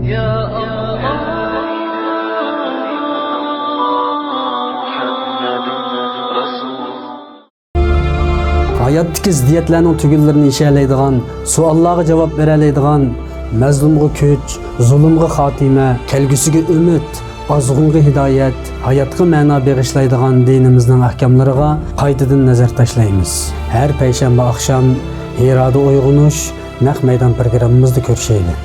Ya Allah hayotdagi ziddiyatlarning tugullarini yeshalaydigan, savollarga javob beroladigan, mazlumga kuch, zulmga xotima, kelgusiga umid, ozg'unga hidoyat, hayotga ma'no bag'ishlaydigan dinimizning ahkomlariga qaytadan nazar tashlaymiz. Har payshanba oqshom Hiroda uyg'onish naq maydon programmamizda ko'rishaylik.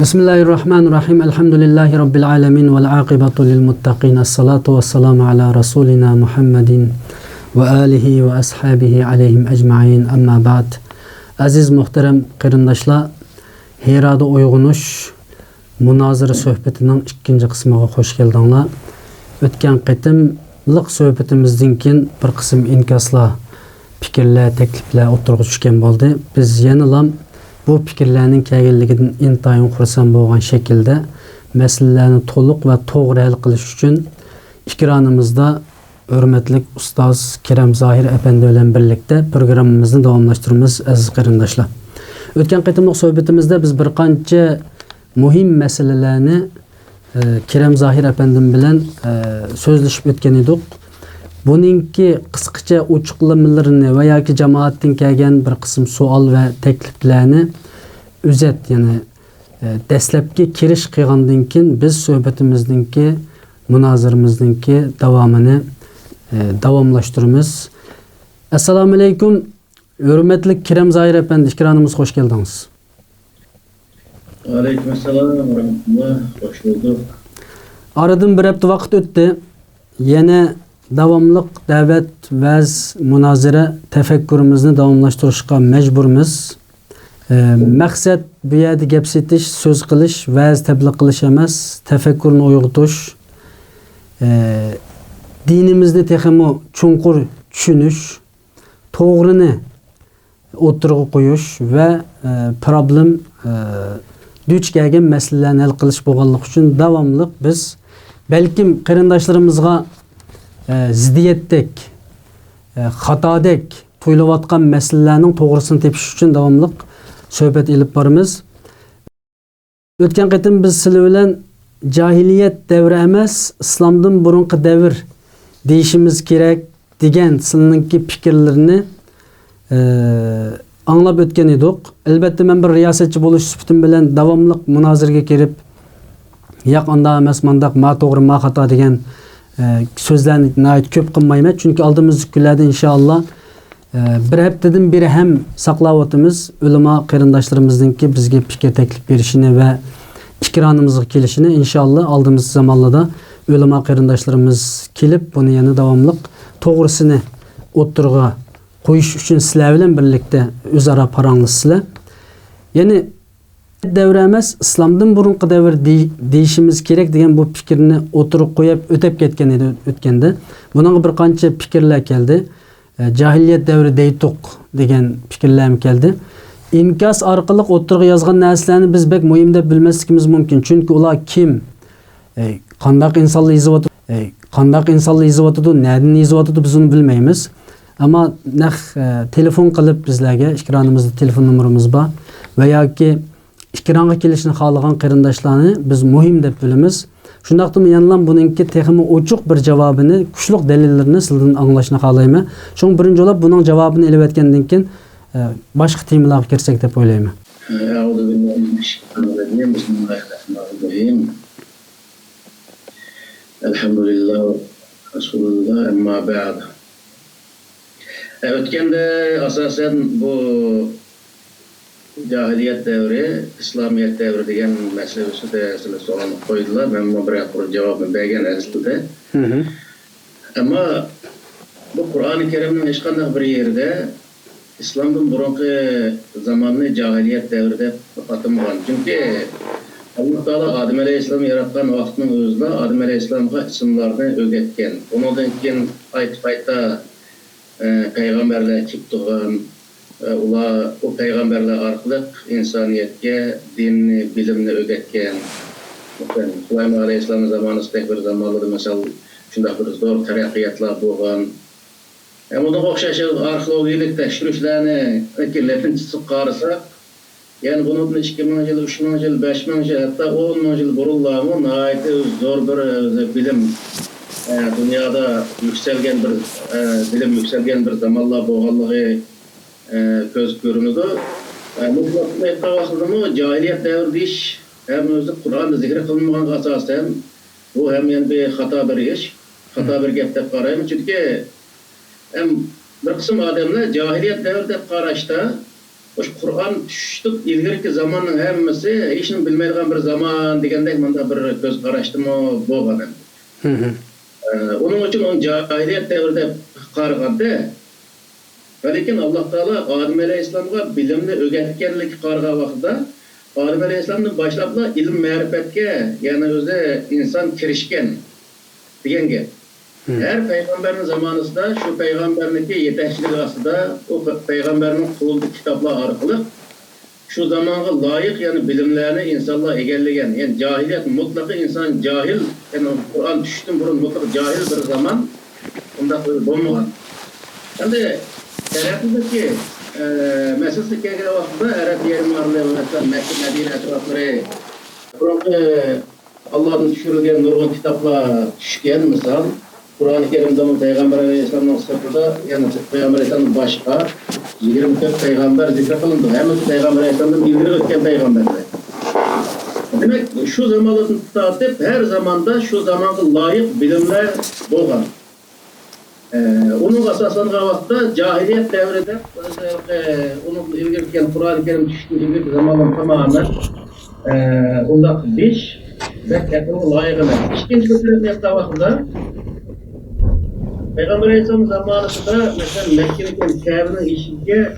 Bismillahirrahmanirrahim. Elhamdülillahi Rabbil alamin vel aqibatu lil muttaqin. Esselatu vesselamu ala rasulina Muhammedin ve alihi ve ashabihi aleyhim ecmaîn. Amma ba'd. Aziz muhterem qarindoshlar, Hiroda uyg'onish munozara suhbatining ikkinchi qismiga xush keldinglar. O'tgan qitimliq suhbatimizdan keyin bir qism inkaslar, fikrlar, takliflar o'tirg'i tushgan bo'ldi. Biz yana bu fikrlarning kelganligidan intayin xursand bo'lgan shaklda masalalarni to'liq va to'g'ri hal qilish uchun ekranimizda hurmatli ustoz Kerem Zohir efendi bilan birlikda programmamizni davomlashtiramiz aziz qarindoshlar. O'tgan qitimliq suhbatimizda biz bir qancha muhim masalalarni Kerem Zohir efendim bilan so'zlashib o'tgan edik. Buningki qisqacha ochiqlamalarni va yoki jamoatdan kelgan bir qism savol va takliflarni o'zat, ya'ni dastlabki kirish qilgandan keyin biz suhbatimizningki, munoziramizningki davomini davomlashtiramiz. Assalomu alaykum. Hurmatli Kerem Zohir efendi, ekranimizga xush keldingiz. Aleyküm assalam ve rahmetullah. Hoş bulduk. Aradan bir hafta vaqt o'tdi. Yana davomliq da'vat, vaz, munozara tafakkurimizni davomlashtirishga majburmiz. Maqsad bu yerda gap setish, so'z qilish, vaz tabliq qilish emas, tafakkurni uyg'otish, dinimizni texmo chunqur tushunish, to'g'rini o'tirg'i qo'yish va problem duch kelgan masalalarni hal qilish bo'lganligi uchun davomliq biz balkim qarindoshlarimizga ziddiyatdek, xatodek tuyulayotgan masalalarning to'g'risini tepish uchun davomliq suhbat ilib boramiz. O'tgan qitim biz sizlar bilan jahiliyat davri emas, islomdan burungi davr deyishimiz kerak degan sizlarning fikrlarini anglab o'tgan edik. Albatta men bir riyosatchi bo'lish sifatim bilan davomliq munoziraga kirib, yo'q unda emas, mandaq, ma to'g'ri, ma xato degan so'zlarni nayt ko'p qilmayman, chunki oldimizgi kunlarda inshaalloh bir haftadan beri ham saqlayotimiz ulamo qarindoshlarimizninki bizga fikr taklif berishini va ikronimizga kelishini inshaalloh oldimizgi zamonlarda ulamo qarindoshlarimiz kelib buni yana davomliq to'g'risini o'tirg'a qo'yish uchun sizlar bilan birlikda o'zaro paranglashsizlar. Ya'ni davr emas, islomdan burungi davr deyishimiz kerak degan bu fikrni o'tirib qo'yib o'tib ketgan edi o'tganda. Bunga bir qancha fikrlar keldi. Jahiliyat davri deytuq degan fikrlar ham keldi. Inkas orqali o'tirib yozgan narsalarni biz bek muhim deb bilmasligimiz mumkin. Chunki ular kim, qanday insonlar yozayotdi, nereden yozayotdi biz uni bilmaymiz. Ama telefon qilib bizlarga, ekranimizda telefon nomerimiz bor va yoki ekranga kelishni xohlagan qarindoshlarni biz muhim deb bilamiz. Shundaqdimi yanlam buningki texmi ochiq bir javobini, kuchli dalillarini sizdan anglashni xohlayman. Shung birinchi bo'lib buning javobini elib o'tgandan keyin boshqa temalarga kirsak deb o'ylayman. A'udhu billahi minash-shaytonir-rajim. Bismillahirrahmanirrahim. Elhamdülillah, Resulullah, amma ba'd. O'tganda asosan bu jahiliyat davri, İslamiyet davri degan masala ustida sizlar savol qo'ydilar. Men buna bir javobni bergan aslida. Ammo bu Qur'oni Karimning hech qanday bir yerida islomdan burungi zamonni jahiliyat davri deb atamgan. Chunki Allah Taala Adem alayhissalom yaratgan vaqtning o'zida Adem alayhissalomga ismlarni o'rgatgan. Undan keyin ayt-ayta peygamberler çıktıgan, ular o peygamberler arkalık insaniyetke dinni, bilimni öğretken. Süleyman Aleyhisselam'ın zamanı bir zamanlarda mesela şunda bir zor terakkiyatlar boğan, Bundan okşaş arkeologik tekşürüşlerini letinçisi qarısak, yani bunun 2000 yıl, 3000 yıl, 5000 yıl, hatta 10 yıl burunlarının ait zor bir bilim dünyada yükselgen bir bilim yükselgen bir zamanla boğallığı göz görünüdü. Mutlaka ettiği cahiliyet devri iş hem özü Kur'an'da zikir kılınmayan asasen bu hem yani bir hata bir iş, hata bir gepte qarayım. Çünkü hem bir kısım adamlar cahiliyet devrinde qaraşta Kur'an düştük ilgirki zamanın hemmesi işini bilmeydiğin bir zaman degende manda bir göz qaraştımı boğadım. Onun için on cahiliyet devrinde qarğandı. Lakin Allah Taala Adem Aleyhisselam'a bilimni öğretkenlik qarğa vaqtida Adem Aleyhisselam'dan başlapla ilim ma'rifatga yani özü insan kirişken degenge. Her peygamberin zamanında şu peygamberniki yetekçilik aslında o peygamberin kurulduğu kitaplar arkalı şu zamana layık yani bilimlerini insanlar egelligen yani cahiliyet mutlaka insan cahil yani Kur'an düştüm burun mutlaka cahil bir zaman bunda bulmagan. Şimdi Arap'taki meselesi geldiği vakitte Arap yerim varlığı mesela Mekke Medine etrafları Allah'ın düşürülgen nurgun kitaplar düşken misal Kur'an-ı Kerim'de Peygamber Aleyhisselam'ın sıfatında yani Peygamber Aleyhisselam'ın başka 24 peygamber zikr kılındı. Hemen Peygamber Aleyhisselam'ın bildiği ötken peygamberler. Demek şu zamanın tatip her zamanda şu zamana layık bilimler bolgan. Onun asasında vakitte cahiliyet devrinde onun ilgili Kur'an-ı Kerim düştüğü ilgili zamanın tamamen onda diş ve kendine layık emek. İkinci bir yaptığı vakitte Peygamber Aleyhisselam zamanında mesela Mekke'nin Kabe'nin işince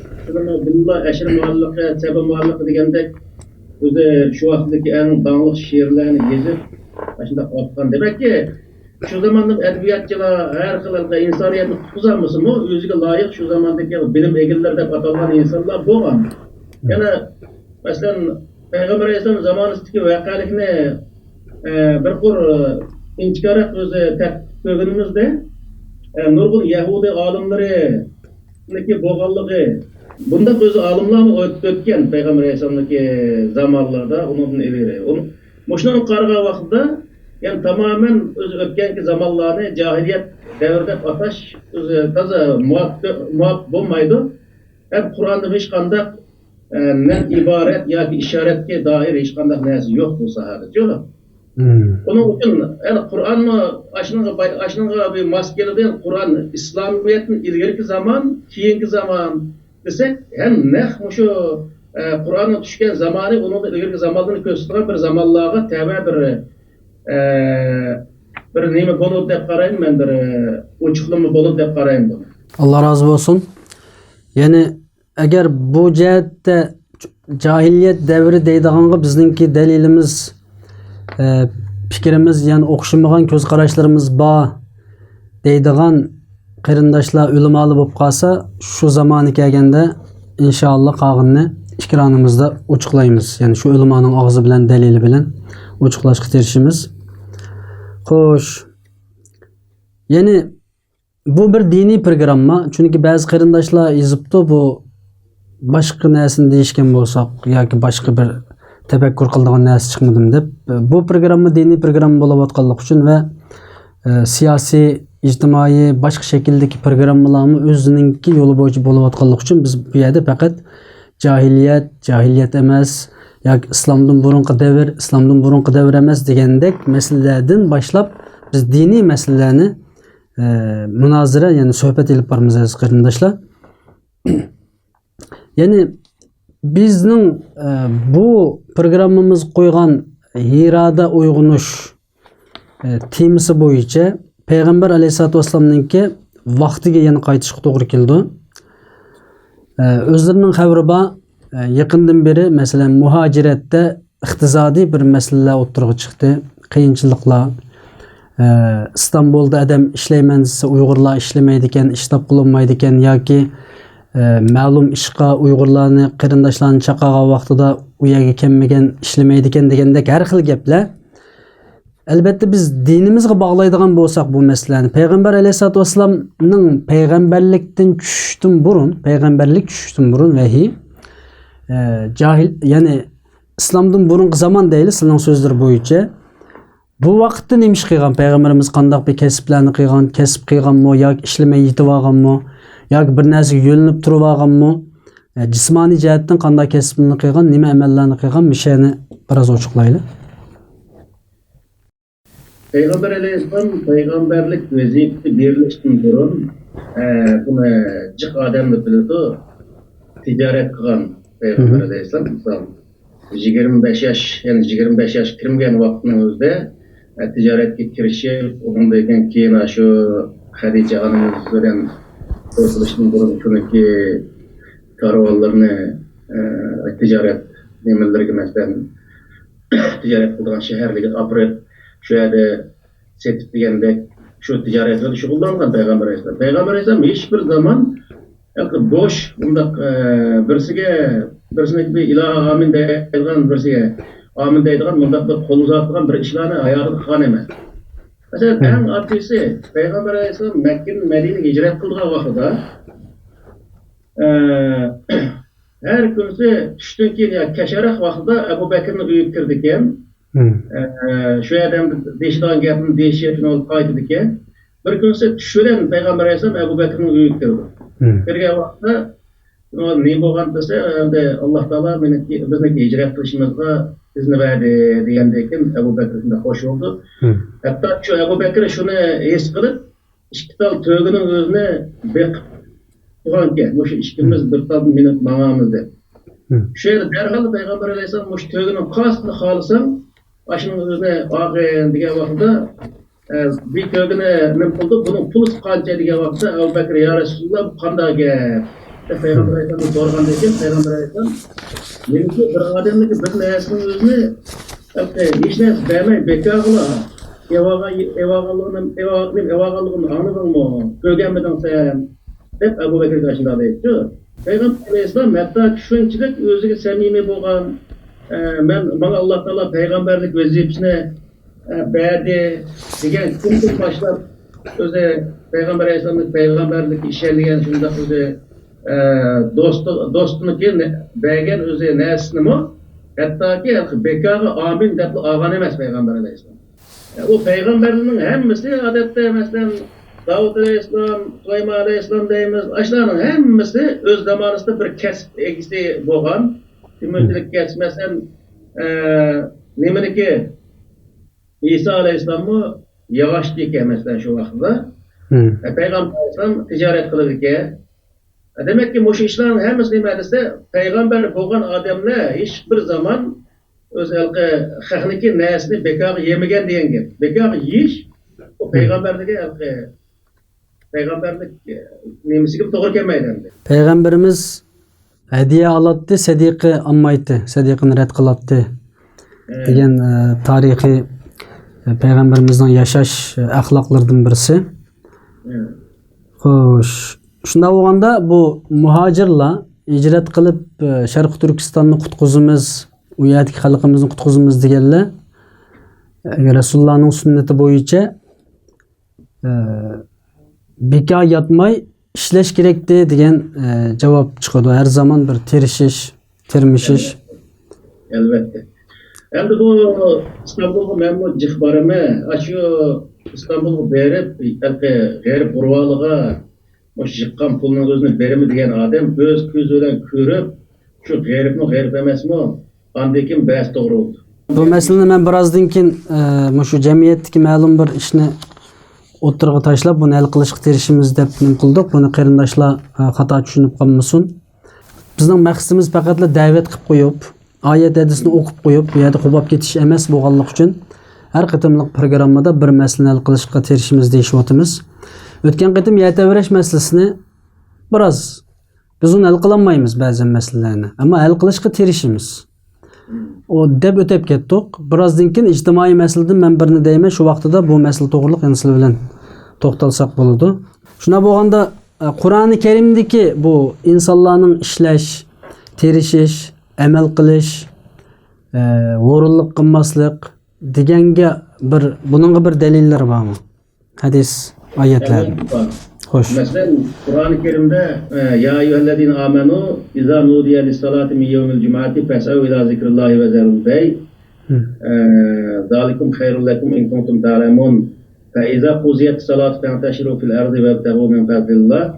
billah eşir muallıkı, sebe muallıkı degende özü şu vakitteki en dağlık şiirlerini gezip başında atkan. Demek ki şu zamanda edebiyatçılar her kılında insaniyetini tutuzarmışsın mı? Özüge layık şu zamandaki bilim egillerde atılan insanlar boğan. Yani mesela Peygamber Aleyhisselam zamanındaki vakalikini bir kur inçikarak özü tepkimizde nurgun Yahudi alimleri ki boğallığı bunda özü alimler ötken Peygamber Aleyhisselam'daki zamanlarda onun ileri. Muşnanın qarğa vaxtida yani tamamen özü ötkenki zamanlarını cahiliyet devrinde ataş özü taza muhab bulmaydı. Hep Kur'an'da hiç kandak ne ibaret ya ki işaretke dair hiç kandak neyse yok bu sahada. Diyorlar. Onun için yani Kur'an'la aşınıga bir maskeli değil, Kur'an İslamiyet'in ilgirki zaman, kiyinki zaman desek hem ne şu Kur'an'a düşken zamanı onun ilgirki zamanını gösteren bir zamanlığa tabi bir neyme bolup dep qarayım ben bir uçuklama bolup dep qarayım bunu. Allah razı olsun. Yani eğer bu cihette cahiliyet devri deydiğinde bizninki delilimiz fikrimiz yani okşamagan göz qarashlarımız ba deydigan qarindoshlar ulamalı bo'lib qolsa şu zamanı kelganda inşallah qag'inni ikranimizda ochiqlaymiz. Yani şu ulamanın ağzı bilan dalili bilan ochiqlashga tirishimiz. Xo'sh. Yani bu bir dini programma. Çünkü bazı qarindoshlar yozibdi bu boshqa narsani deyishgan bo'lsak yoki boshqa bir tefekkür kıldığın neyse çıkmadım deyip bu programı dini program bulavatkallık için ve siyasi, ictimai, başka şekildeki programlarımı özününki yolu boyunca bulavatkallık için biz bu yerde fakat cahiliyet emez, ya İslam'dan burunqı devir emez degendek meselelerden başlap biz dini meselelerini münazara yani sohbet edip barımız aziz qarindoshlar. Yani bizning bu programımız koygan Hirada uygunuş temisi boyunca Peygamber Aleyhisselatü Vesselam'nınki vaqtiga yana qaytishga to'g'ri keldi. Özlerinin xabari yaqindan beri mesela muhaciratda iqtisodiy bir masalalar o'tirg'i chiqdi. Qiyinchiliklar. İstanbul'da adam ishlayman desa Uyg'urlar ishlamaydi ekan, ish topilmaydi ekan yoki ma'lum ishqa Uyg'urlarni qarindoshlarni chaqagan vaqtida u yerga kelmagan ishlamaydi ekan degandek har xil gaplar Elbette biz dinimizge bağlaydigan bolsak bu meseleni, Peygamber Aleyhissalatu vesselam'ның peygamberlikten düşüştün burun vahiy cahil yani İslam'dan burunqı zaman deyli sizning sözler boyunca bu vaqtda nima ish qilgan payg'ambarimiz qandaq bir kasblarni qilgan, kasb qilganmi yoki ishlamay yetib olganmi yoki bir narsaga yo'linib turib olganmi, jismoniy jihatdan qanday kasblarni qilgan, nima amallarni qilgan, mishani biroz ochiqlaylik. Peygamber Aleyhisselam peygamberlik vazifesi birleştiğin durun bunu cık adamı bildi ticaret kılan Peygamber Aleyhisselam 25 yaş yani 25 yaş kirmegen vaktinin özde ticaretke kirişip ondayken keyin şu Hadice Hanım'ız bilen kurtuluşun durun şununki karavallarını ticaret nemelerge mesela ticaret kılgan şehirligi apret şu yerde setip degende şu ticaretle şugullangan Peygamber Aleyhisselam. Peygamber Aleyhisselam hiçbir zaman boş bunda birisine bir ilaha amin deydigan birisiga amin deydigan bunda bir kol uzatgan bir işlarni ayarını kılan emas. Mesela en adlisi Peygamber Aleyhisselam Mekke'nin Medine'ye hicret kıldığı vakitte her günse düştün ki ya keşerek vakitte Ebu Bekir'in uyup kirdikken şu adam değiştiğin gapini değiştirip olup kaydıkken bir günse düşüren Peygamber Aleyhisselam Ebu Bekir'in uyup kirdi. Kirgen vakitte ne bolgan dese Allah Taala bizni hicret kılışımızga izni verdi degendeyken Ebu Bekir de hoş oldu. Hatta şu Ebu Bekir şunu es kılıp iki tal tögünün özüne bek tuğanken bu işkimiz bir tal minut mamamızda. Şöyle derhal Peygamber Aleyhisselam şu tögünün kastını halısan başının özüne ağayn degen vakitte bir tögüne ne buldu bunun pulu kança degen vakitte Ebu Bekir ya Resulullah bu kanday gap Peygamber Aleyhisselam'ı sorgandayken Peygamber Aleyhisselam benimki bir adamdaki bir nesinin özüne hiç nesi vermeyin bekâgıla evağalığını anladın mı? Gögenmeden sayarım. Hep Ebu Bekir karşında da ediyor. Peygamber Aleyhisselam hatta şunçilik özüge samimi bolgan bana Allah Teala peygamberlik vazifesine verdi degen kim başlap öze Peygamber Aleyhisselam'ın peygamberlik işerligen şunda öze dostunu ki bergen öze nesini mi? Hatta ki bekarı amin depli ağan emas Peygamber Aleyhisselam. O peygamberinin hemmisi adette mesela Davud Aleyhisselam, Süleyman Aleyhisselam deyimiz, aşılarının hemmisi öz zamanında bir kesip egisi boğan, tümürtülük kesmesen nemini İsa Aleyhisselam'ı yavaş dike mesela şu vakitte. Peygamber Aleyhisselam ticaret kılıdı ki demek ki bu işlerin hemmisi demediyse peygamber boğan adamlar hiçbir zaman özellikle hahniki nesini bekar yemegen diyen gibi. Bekar yiyiş o peygamberlik nemisi gibi doğru gelmeydi. Peygamberimiz hediye alattı, sediqi ammaydı, sediqini red kılattı degen tarihi Peygamberimizden yaşaş ahlaklardan birisi. Hoş. Şunda olganda bu muhacirla hicret kılıp Şarkı Türkistan'ı kutkuzumuz, u yerdeki halkımızın kutkuzumuz degenler Resulullah'ın sünneti boyunca bekar yatmay işleş gerekti degen cevap çıkıyordu. Her zaman bir tirmişiş. Elbette. Hem de bu İstanbul'u memnun cihbarımı açıyor İstanbul'u berip gayri burvalığa o çıkan pulunun özünü berimi degen adam öz gözüyle körüp şu gayrip mi gayrip emes mi andekin bäs doğru oldu. Bu meseleni men birazdan keyin şu cemiyetdeki ma'lum bir ishni o'tirg'a tashlab buni hal qilishga tirishimiz deb nim qildik. Buni qarindoshlar xato tushunib qolmasin. Bizning maqsadimiz faqatla da'vat qilib qo'yib, oyat hadisni o'qib qo'yib, bu yerda qubab ketish emas bo'lganligi uchun har qatimliq programmada bir masalani hal qilishga tirishimiz deyishyapmiz. O'tgan qatim yataverish masalasini biroz biz uni hal qilolmaymiz ba'zi masalalarni, ammo hal qilishga tirishimiz. O deb o'tib ketdik. Birozdan keyin ijtimoiy masaladan men birini deyman, shu vaqtida bu masala to'g'riliq endi sizlar bilan to'xtalsak bo'ladi. Shuna bo'lganda Qur'oni Karimdagi bu insonlarning ishlash, terishish, amal qilish, o'rinliq qilmaslik, degenge bunun bir delilleri var mı? Hadis, ayetler. Hoş. Mesela Kur'an-ı Kerim'de ya eyyühellezine amenu izâ nudiye lissalâti min yevmil cum'ati fes'ev ilâ zikrillahi ve zerul bey zâlikum hayrun lekum in kuntum ta'lemun fe izâ kuziyet salâtu fenteşirû fil ardı ve ebtegû min fadlillah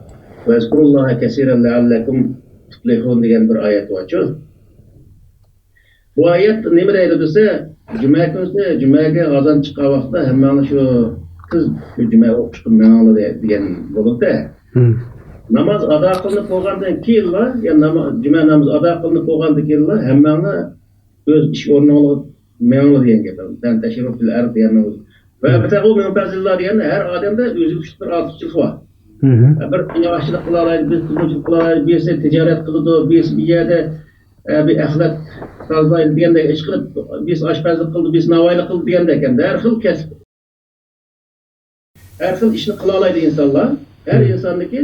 ve ezkurullaha kesiren leallekum tuflihun degan bir ayet var. Bu ayet nima deydi desa, cuma kunisi jumaga azon chiqqan vaqtda hammani shu kız cuma o'qishga mangli degan bo'libdi. Namoz ado qilinib bo'lgandan keyin cuma namozi ado qilinib bo'lgandan keyin hammani o'z ish o'rniga mangli degan gap. Dan tashrif fil ard degan va bitaqu min fazillah degan har odamda o'zi uchun bir ortiqchilik bor. Bir yaxshilik qila oladi, biz qiluvchilik qila oladi, birisi tijorat qiladi, birisi bir yerda bir axlat tozlaydi deganda ish qilib, birisi oshpazlik qildi, birisi navoiylik qildi deganda ekan. Har xil kasb, har xil ishni qila oladi insonlar. Har insonniki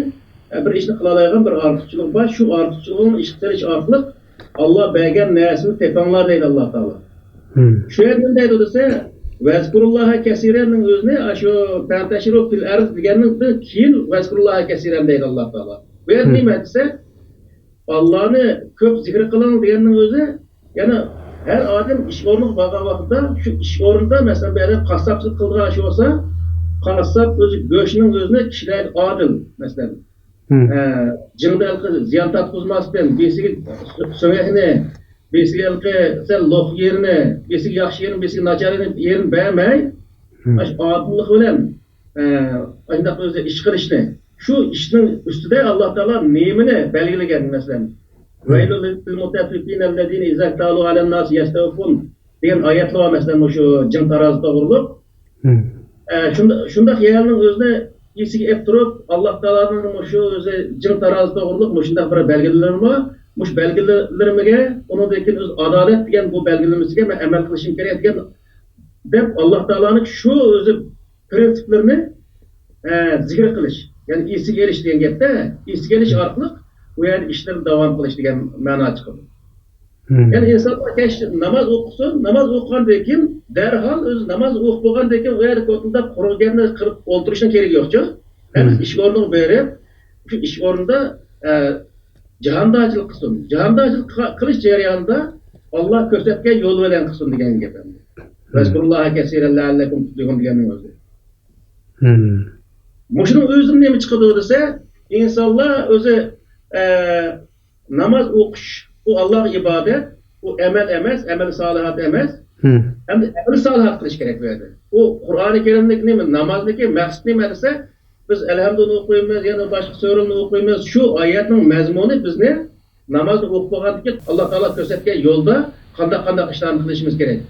bir ishni qila oladigan bir ortiqchilik bor. Shu ortiqchilikni ish qilish orqali Alloh bergan narsani tepanglar deydi Alloh taolo. Shu yerda deydi desa, vazkurulloha kasiranning o'zini shu tantashiru fil ard degandan keyin vazkurulloha kasiran deydi Alloh taolo. Bu yerda nima desa, Allah'ını ko'p zikr qiling deganning o'zi, yana her odam ish o'rniga borgan vaqtda shu ish o'rnida masalan bir qassobchilik qilgan shu bo'lsa, qassob o'zi go'shtning o'zini kishilar odil masalan. Jingdalqi ziyon tatqizmasdan besiga so'ngakni, besiga sal loq yerini, besiga yaxshi yerini, besiga nachar yerini bermay, odillik bilan undaq o'zi ish qilishni şu işin üstüde Allah Teala nemini belgeleyen mesela. Veylul lil mutaffifin ellezine izâ tâlu alen nâs yestevfun diyen ayetler var mesela şu cin tarazıda vurulup. Şunda hayalinin özüne iyisini hep durup Allah Teala'nın şu özü cin tarazıda vurulup şunda bir belgelerim var. Muş belgelerime onun dekin öz adalet diyen bu belgelemesiyle ben emel kılışım gerek diyen dep Allah Teala'nın şu özü prensiplerini zikir kılış. Yani iyisi geliş diyen gapda, iyisi geliş orqali bu yer ishlar davom qilish degan ma'no chiqadi. Yani insonlar namoz o'qisin, namoz o'qigandan keyin darhol o'zi namoz o'qib bo'lgandan keyin u yerda o'tirib qur'onni qilib o'tirishning keragi yo'q-ku. Biz ish o'rnini berib, shu ish o'rnida jahondochilik qilsin. Jahondochilik qilish jarayonida Alloh ko'rsatgan yo'l bilan qilsin degan gap. Vazkurulloha kasiran la'allakum tuflihun deganning o'zi. Muşunun özünün nemi çıkıdı dese, insanlar özü namaz okuş, bu Allah ibadet, bu emel emez, emel salihat emez, hem de emel salihat kılış gerek verdi. O Kur'an-ı Kerim'deki nemi, namazdaki maksud nemi dese, biz elhamdülillah okuyumuz, yani başka sorumlu okuyumuz, şu ayetin mezmunu biz ne? Namazı okuduğundaki Allah Teala gösterdiği yolda kandak işlerini kılışımız gerek.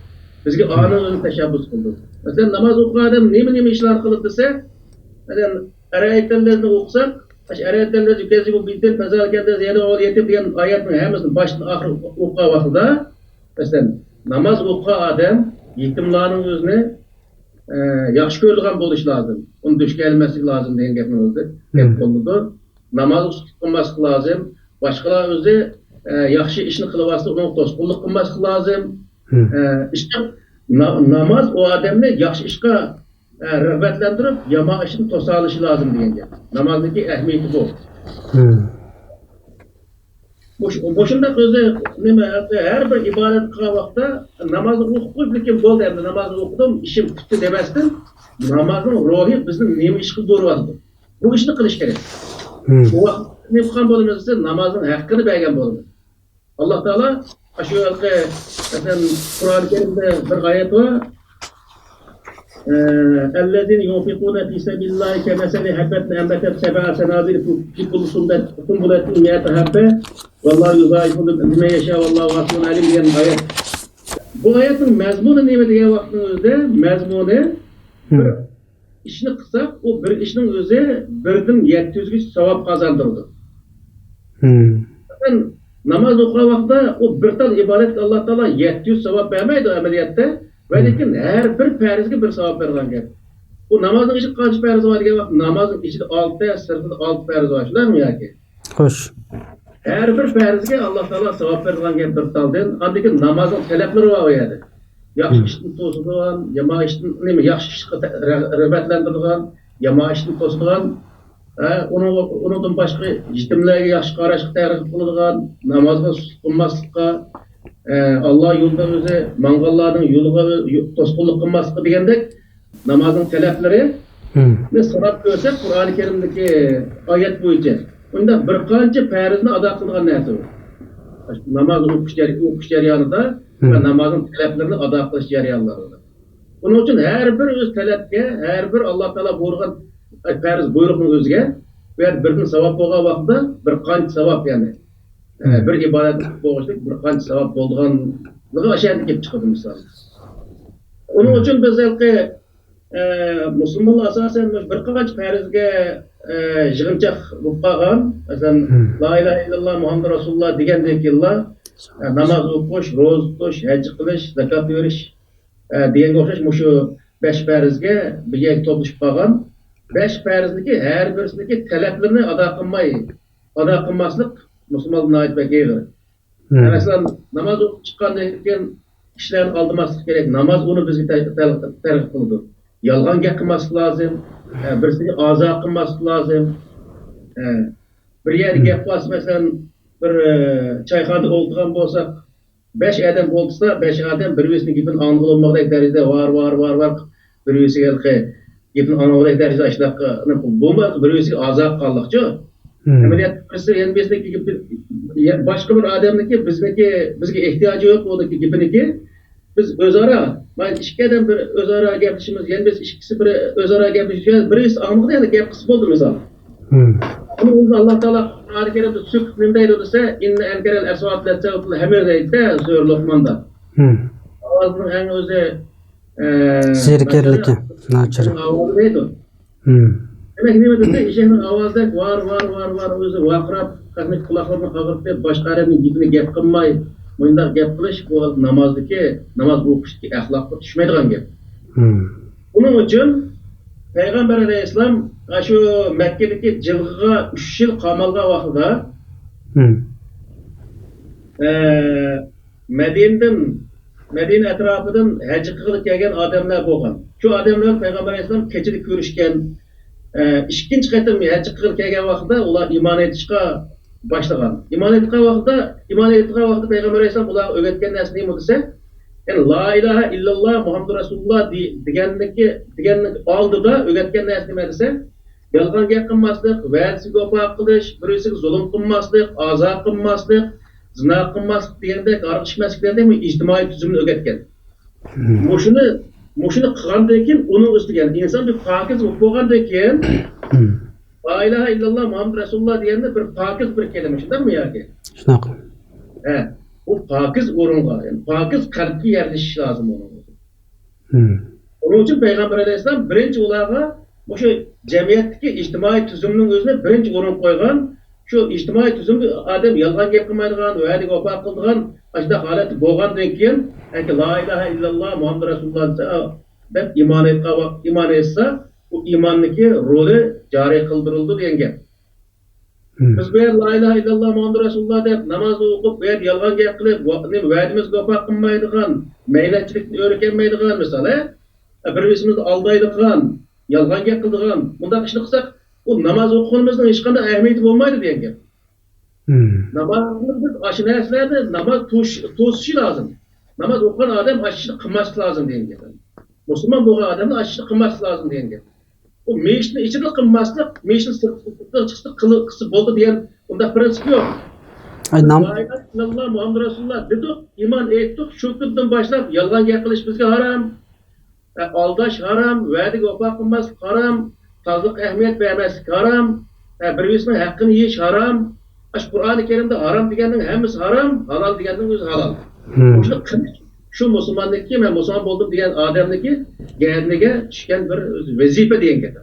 Bizge anın özü teşebbüs kıldı. Mesela namaz okuyan adam nemi işler kılıp dese, yani ayetlerini okusak, ayetlerini kezi bu bildir, pazarkende ziyade ol yetip diyen ayetin hemesinin başından ahir okuğa vakıda, mesela namaz okuğa adam yetimlerin özüne yaxşı görülgen buluş lazım. Onun düş gelmesi lazım diyen gapni özü. Namazı tutulması lazım. Başkalar özü yaxşı işini kılıvası, onun tosqulluq kılması lazım. İşte namaz o adamni yaxşı işe rağbetlendirip yama işini tosalışı lazım diyeceğim. Namazdaki ehemmiyeti bu. Boşunda özü her bir ibadet kılan vakti namazı okup lekin boldu endi namazı okudum işim bitti demezdim. Namazın ruhi bizim nemi iş kılып durmadı. Bu işini kılış gerek. Bu vakit ne kılan bolumuz namazın hakkını bergen bolumuz. Allah Teala şu Kur'an-ı Kerim'de bir ayet var. الذين ينفقون في سبيل الله كمثل حبة أنبتت سبع سنابل في كل سنبلة 100 حبة والله يضاعف لمن يشاء والله واسع عليم diyen ayet. Bu ayetin mezmunu ne diye vaktimizde mezmunu bir işini kısak o bir işinin özü birden 700 güç sevap kazandırdı. Namaz okuyan vakti o bir tane ibadet Allah Teala 700 sevap vermeydi ameliyatta. Ve lekin her bir farizga bir savab berilgan gap. Bu namozning ichida qancha fariz bor degan vaqt namozning ichida 6 sirtida 6 fariz bor, shularmi yoki? Xo'sh. Her bir farizga Alloh taolo savab berilgan gap bir taldan, andiki namozning talablari bor u yerda. yaxshi ishni to'sadigan, yomon ishni yaxshi ishga rag'batlantiradigan, yomon ishni to'sadigan, undan boshqa yetimlarga yaxshi qarashga targ'ib qiladigan, namozga qilmaslikqa, Alloh yo'lida o'zi manganlarning yo'liga to'sqinlik qilmaslikqa degandek namozning talablari biz sanab ko'rsak Qur'oni Karimdagi oyat bo'yicha unda bir qancha farzni ado qilgan narsa bor. Namoz o'qish jarayonida va namozning talablarini ado qilish jarayonlarida. Buning uchun har bir o'z talabga, har bir Alloh taolo buyurgan farz buyruqning o'ziga va birdan savob bo'lgan vaqtda bir qancha savob ya'ni bir ibodat bo'lishlik bir qancha savob bo'lganligi o'shanda kelib chiqadi misol. Uning uchun biz musulmonlar asosan bir qancha farzga yig'inchoq bo'lib qolgan, masalan la ilaha illalloh Muhammad rasululloh degandek yillar namoz o'qish, ro'za tutish, haj qilish, zakot berish deganga o'xshash shu 5 farzga birga to'plashib qolgan. 5 farzniki har birisiniki talablarini ado qilmaslik musulmonlarga aytib kerak. Masalan namoz o'qib chiqqandan keyin kishilarni aldamaslik kerak. Namoz uni bizga targ'ib qiladi. Yolg'on gap qilmaslik lozim, birisiga azo qilmaslik lozim. Bir yerga gap qilsa, masalan, bir choyxonada o'tirgan bo'lsak, 5 odam bo'lsa, 5 odam bir-birisining gapini anglamag'idek darajada var, bir-birisiga gapini anglamag'idek darajada ishlaqqa bo'lmaz, bir-birisiga azo qilmoqchi. Amaliyat birisi yana bizniki boshqa bir odamniki bizga ehtiyoji yo'q o'dagi gapiniki biz o'zaro mana ikki odam bir o'zaro gaplashimiz, yana biz ikkisi bir o'zaro gaplashishimiz, birisi anglamag'ida yana gap qilsa bo'ldi misol. Buni o'zi Alloh taolo Qur'oni Karimda suk nima deydi desa, inna ankaral aswat la sawtul hamir deydi sura Luqmonda. Ovozning eng o'zi zerikarligi, nachir. Ovoz deydi. Demek nima desa, eshakning ovozida var o'zi vaqirab, qanday quloqlarni og'ritib, boshqa odamning gapini gap qilmay, bunday gap qilish bu namoz o'qishdagi axloqqa tushmaydigan gap. Buning uchun Payg'ambar alayhisalom shu Makkadagi jilg'iga 3 yil qamalgan vaqtida Madina atrofidan haj qilib kelgan odamlar bo'lgan. Shu odamlar Payg'ambar alayhisalom kechida ko'rishgan. İkinci qatim haj qilib kelgan vaqtda ular iymon etishga boshlagan. Iymon etgan vaqtda Payg'ambar alayhisalom ular o'rgatgan narsa nima desa, ya'ni la ilaha illalloh Muhammad rasululloh deganning oldida o'rgatgan narsa nima desa, yolg'on gap qilmaslik, va'dasiga vafo qilish, birisiga zulm qilmaslik, azo qilmaslik, zina qilmaslik degandek aralashmasliklardan ijtimoiy tuzumni o'rgatgan. Mushuni qilgandan keyin uning ustiga inson bir pokiz bo'lgandan keyin la ilaha illalloh Muhammad rasululloh deganda bir pokiz bir kalima shundaymi yoki? Shunaqa. Bu pokiz o'ringa, ya'ni pokiz qalbga yerlashish lozim uning. Onun uchun Payg'ambar alayhisalom birinchi ularga o'sha jamiyatdagi ijtimoiy tuzumning o'zini birinchi o'rin qo'ygan. Shu ijtimoiy tuzumda odam yolg'on gap qilmaydigan, va'daga vafo qiladigan ashda holat bo'lgandan keyin la ilaha illalloh Muhammad rasululloh deb iymon etsa, bu iymonniki roli joriy qildirildi degan gap. Biz bu la ilaha illalloh Muhammad rasululloh deb namoz o'qib, bu yolg'on gap qilib, va'damizga vafo qilmaydigan, maylatchilikni o'rganmaydigan misol, bir-birimizni aldaydigan, yolg'on gap qiladigan, bunday ishni qilsak, bu namoz o'qishimizning hech qanday ahamiyati bo'lmaydi degan gap. Namozni biz shu narsalarni namoz to'sishi lozim. Namoz o'qigan odam ashni qilmaslik lozim degan gap. Musulmon bo'lgan odamni ashni qilmaslik lozim degan gap. Bu meshni ichida qilmaslik, meshni sirtida chiqsa qilsa bo'ldi degan unda prinsip yo'q. Alloh Muhammad rasululloh dedik, iymon etdik, shu kundan boshlab yolg'on gap qilish bizga harom, aldash harom, va'daga vafo qilmaslik harom, tozliq ahamiyat bermaslik harom, bir-birisining haqqini yeyish harom. Qur'oni Karimda harom deganning hammasi harom, halol deganning o'zi halol. Şu musulmonniki, men musulmon bo'ldim degan odamniki garniga tushgan bir vazifa degan gap.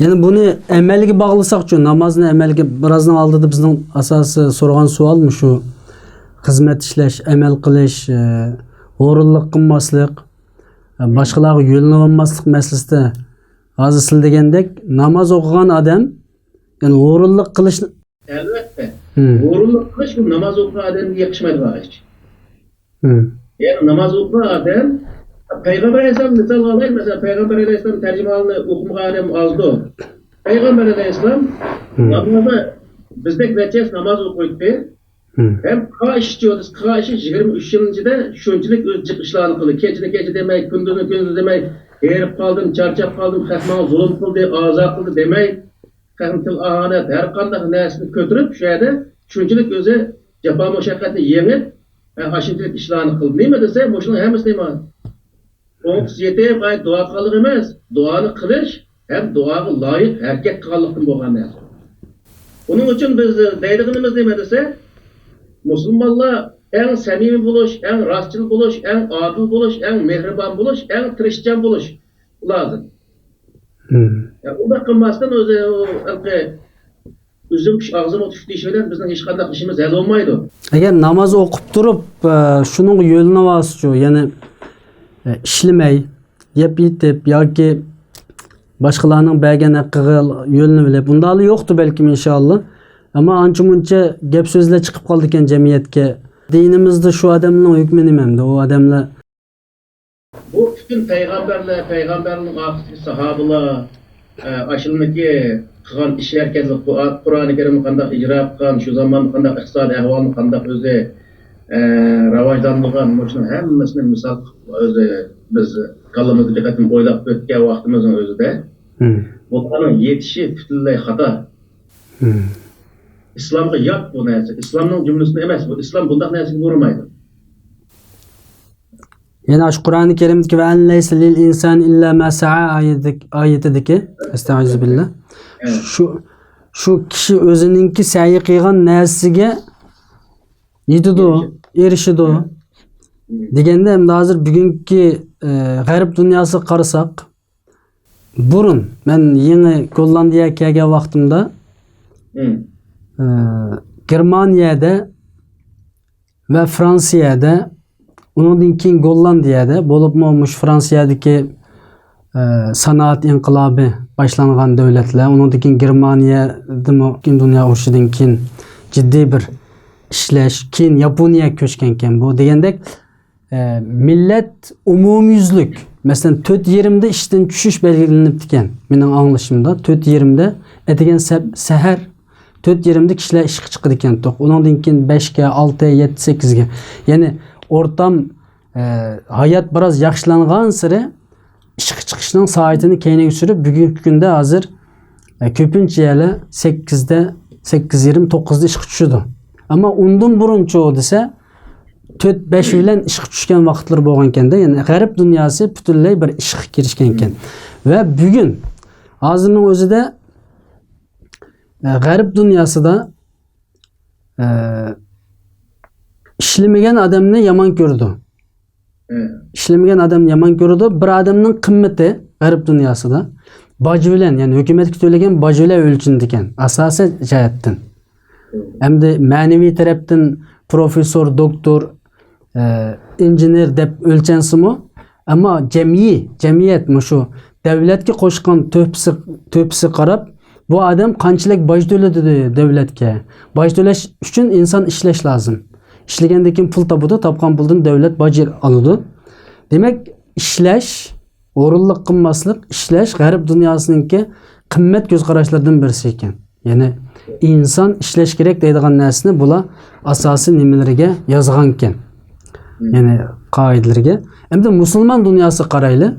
Yani buni amalga bog'lasak-chi, namozni amalga birazdan oldida bizning asosiy so'ragan savolmi shu xizmat ishlash, amal qilish, o'rinliq qilmaslik, boshqalarga yo'llanmaslik masalasida hozir siz degandek namoz o'qigan odam yani o'rinliq qilishni albatta o'rinliq qilish bu namoz o'qigan odamga yakışmaydigan ish. Yani namaz okuyan adam Peygamber Aleyhisselam misal alayım mesela Peygamber Aleyhisselam tercümanını okuyan adam azdı. Peygamber Aleyhisselam namazda bizdeki neçes namaz okuydu. Hem kaç diyoruz, kaç 23 yılında şunçılık öz çıkışlarını kıldı. Keçini demek, gündüzü demek, herip kaldım, çarçap kaldım, katmana zulüm kıldı, azat kıldı demek, katmıtıl ahanet, her kandak nesini götürüp şu yerde şunçılık özü cefa meşakkatini yemip, aşınçılık işlerini kıldı. Ne mi dese, boşuna hem Müslüman. Onun yeteye gayet dua kıldık emez, duanı kılış, hem duağı layık, erkek kallıktın bu kadar. Onun için biz deydiğimiz ne mi dese, Müslümanlar en samimi buluş, en rastçıl buluş, en adil buluş, en mehriban buluş, en tirişcan buluş lazım. Yani bunu kılmasdan özü üzüm ağzıma düştüğü şeyler bizden hiç kadar işimiz el olmaydı. Eğer namazı okup durup şunun yoluna vasıcı, yani işlemey, yep yitip yoki başkalarının belgen hakkıga yolunu bile. Bunda alı yoktu belki inşallah. Ama anca munca gep sözle çıkıp kaldıkken cemiyetke. Dinimizde şu adamla hükmenim hem de o adamla. Bu bütün peygamberlerin aktif sahabeler aşılındaki kılan iş herkesi Kur'an-ı Kerim'i kandak icra kılan, şu zaman kandak iqtisadi ahvalını kandak özü ravajdanlıgan, boşuna hemmesini misal özü biz kalımızı dikkatim oylap ötken vaktimizin özü de. Bunların yetişi bütünlüğü hata. İslam'a yap bu neyse. İslam'ın cümlesini emez bu. İslam bundan neyse vurmaydı. Yani şu Kur'an-ı Kerim'deki ve en leyse lil insan illa ma sa'a ayetideki estaizu billah. Evet. Şu kişi özününki sayi kıygan nesiga yetidu, erişidu. Degende hem de hazır bugünkü garip dünyası qarasak burun ben yeni Gollandiya kelgen vaqtimda Germaniyada ve Fransiyada ondan keyin Gollandiyada bo'libmi mush Fransiyadagi sanoat inqilobi boshlangan davlatlar, ondan keyin Germaniyada Ikkinchi dunyo urushidan keyin jiddiy bir ishlash, keyin Yaponiyaga ko'chgan ekan. Bu degandek millat umumyuzlik, masalan 4 yerimda ishdan tushish belgilanibdi ekan. Mening anglashimda 4 yerimda etigan sahar 4 yerimde kişiler işe çıkıdı ekan. Ondan keyin 5'ge, 6'ya, 7, 8'ge. Yani ortam hayat biraz yaxshilangan siri işe çıkışının saatini keyine sürüp bugünkü günde hazır köpünçe yerler 8'de, 8:20, 9'da işe çıkışıdı. Ama ondan burun çoğu dese 4-5 bilen işe çıkışken vakitler bolgan ekan da. Yani garip dünyası bütünley bir işe girişken ekan. Ve bugün hazırның özüde garip dünyası da işlemegen adamını yaman gördü. İşlemegen adam yaman gördü. Bir adamның kımmeti garip dünyası da bacı bilen, yani hükümet söylegen bacı bilen ölçündü ekan. Asası jihatdan. Hem de manevi taraftan profesör, doktor, injener dep ölçensimi, ama cemiyet şu devletke koşkan töpsi qarab bu adam qanchalik baj to'ladi davlatga. Baj to'lash uchun inson ishlash lazım. İşlegandan keyin pul topadi, topgan puldan davlat baj oladi. Demak, ishlash, o'rinliq qilmaslik, ishlash g'arb dunyosiningki qimmat ko'z qarashlardan birisi ekan. Ya'ni inson ishlash kerak deydigan narsani bular asosiy nimalariga yozgan ekan. Ya'ni qoidalarga. Endi musulmon dunyosi qarayli.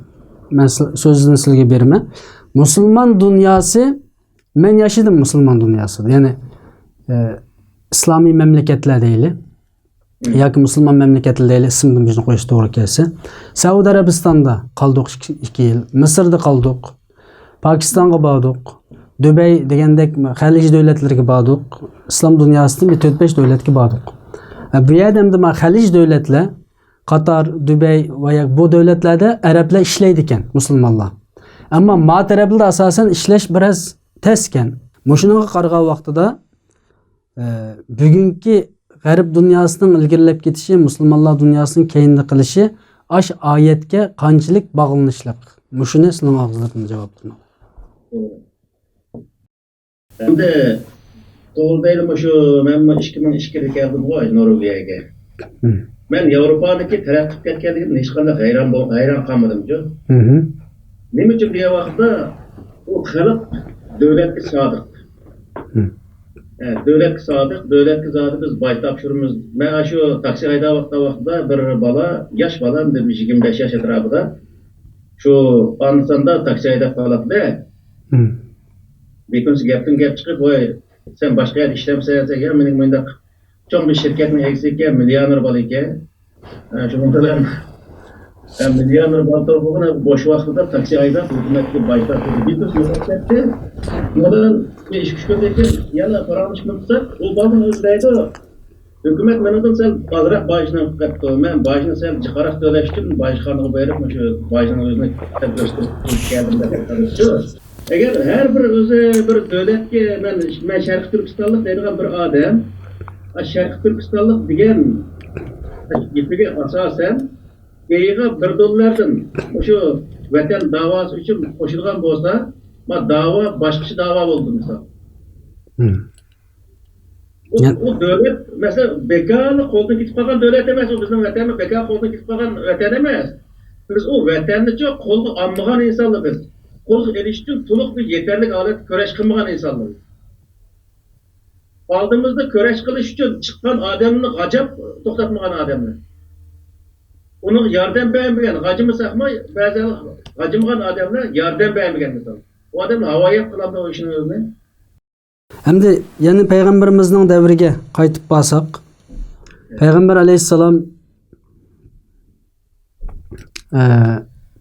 Men so'zni sizga beraman. Musulmon dunyosi, men yaşadım Müslüman dünyasında. Yani İslami memleketler değil. Yoki Müslüman memleketler değil. İsmini bizden koyuş doğru kelse. Saudi Arabistan'da kaldık 2 yıl. Mısır'da kaldık. Pakistan'a bağladık. Dubai degendek Halij devletlerine bağladık. İslam dünyasında bir 4-5 devletke bağladık. Bu yerdemde Halij devletler, Katar, Dubai veya bu devletlerde Araplar işleydiken Müslümanlar. Ama ma tarafında asasen işleş biraz tesken. Muşunaga qaragан vaqtida bugünkü garip dünyasının ilgirilep ketişi, Müslümanlar dünyasının keyinli qilishi aş ayetke qanchalik bağlanışlıq. Muşunu sizning ağızlardan cevaplayın. Endi to'g'ri deydi, shu men 2002'da keldim Norvegiyaga. Ben Avrupa'daki terakkip etkenliğine hiç kadar hayran kalmadım diyor. Nima uchun diye vaqtda o xalq davlatga sodiq. Davlatga sodiq, davlatga zodi biz boy topshiramiz. Men shu taksi haydayotgan vaqtda bir bola, yosh bola, 25 yosh atrofida shu Andijonda taksi haydab qoladi. Bekunsi gapdan gap chiqib, voy sen boshqa yerda ishlamsan, ya mening bundaq cho'ng bir shirkatning egasi ekan, millioner bola ekan. Shundan millioner bola bo'lgan bo'sh vaqtida taksi haydab hukumatga boy topshirdi. Bekunsi yo'qotdi. Bundan ish kuchga ekan, yana qaramish qilsa, u bola o'zlaydi. Hukumat mendan sal ozroq bojni qilibdi. Men bojni sal jiqaroq to'lash uchun bojxonaga berib, shu bojni o'zini ko'rsatib keldim deb. Eğer her bir o'zi bir davlatga men Sharq Turkistonlik deydigan bir odam, Sharq Turkistonlik degan gapiga asosan eyiga $1 shu vatan davosi uchun qo'shilgan bo'lsa, ma davo boshqacha davo bo'ldi misol. O devlet mesela bekarlı koltuğun gitip kalan devlet demez. O bizim vatanımız bekar koltuğun gitip kalan vatan demez. Biz o vatanını çok koltuğu anmayan insanlarız. Koltuğu eriştim tuluk bir yeterli alet köreş kılmayan insanlarız. Aldığımızda köreş kılış için çıkan adamını acap toktatmayan adamlar. Onun yardım beğenmeyen, gacımı sakma, bazen gacımgan adamlar yardım beğenmeyen mesela. O adam havaya kılamda o işin özüne. Endi yani Peygamberimizning davriga qaytib borsak, Payg'ambar alayhissalom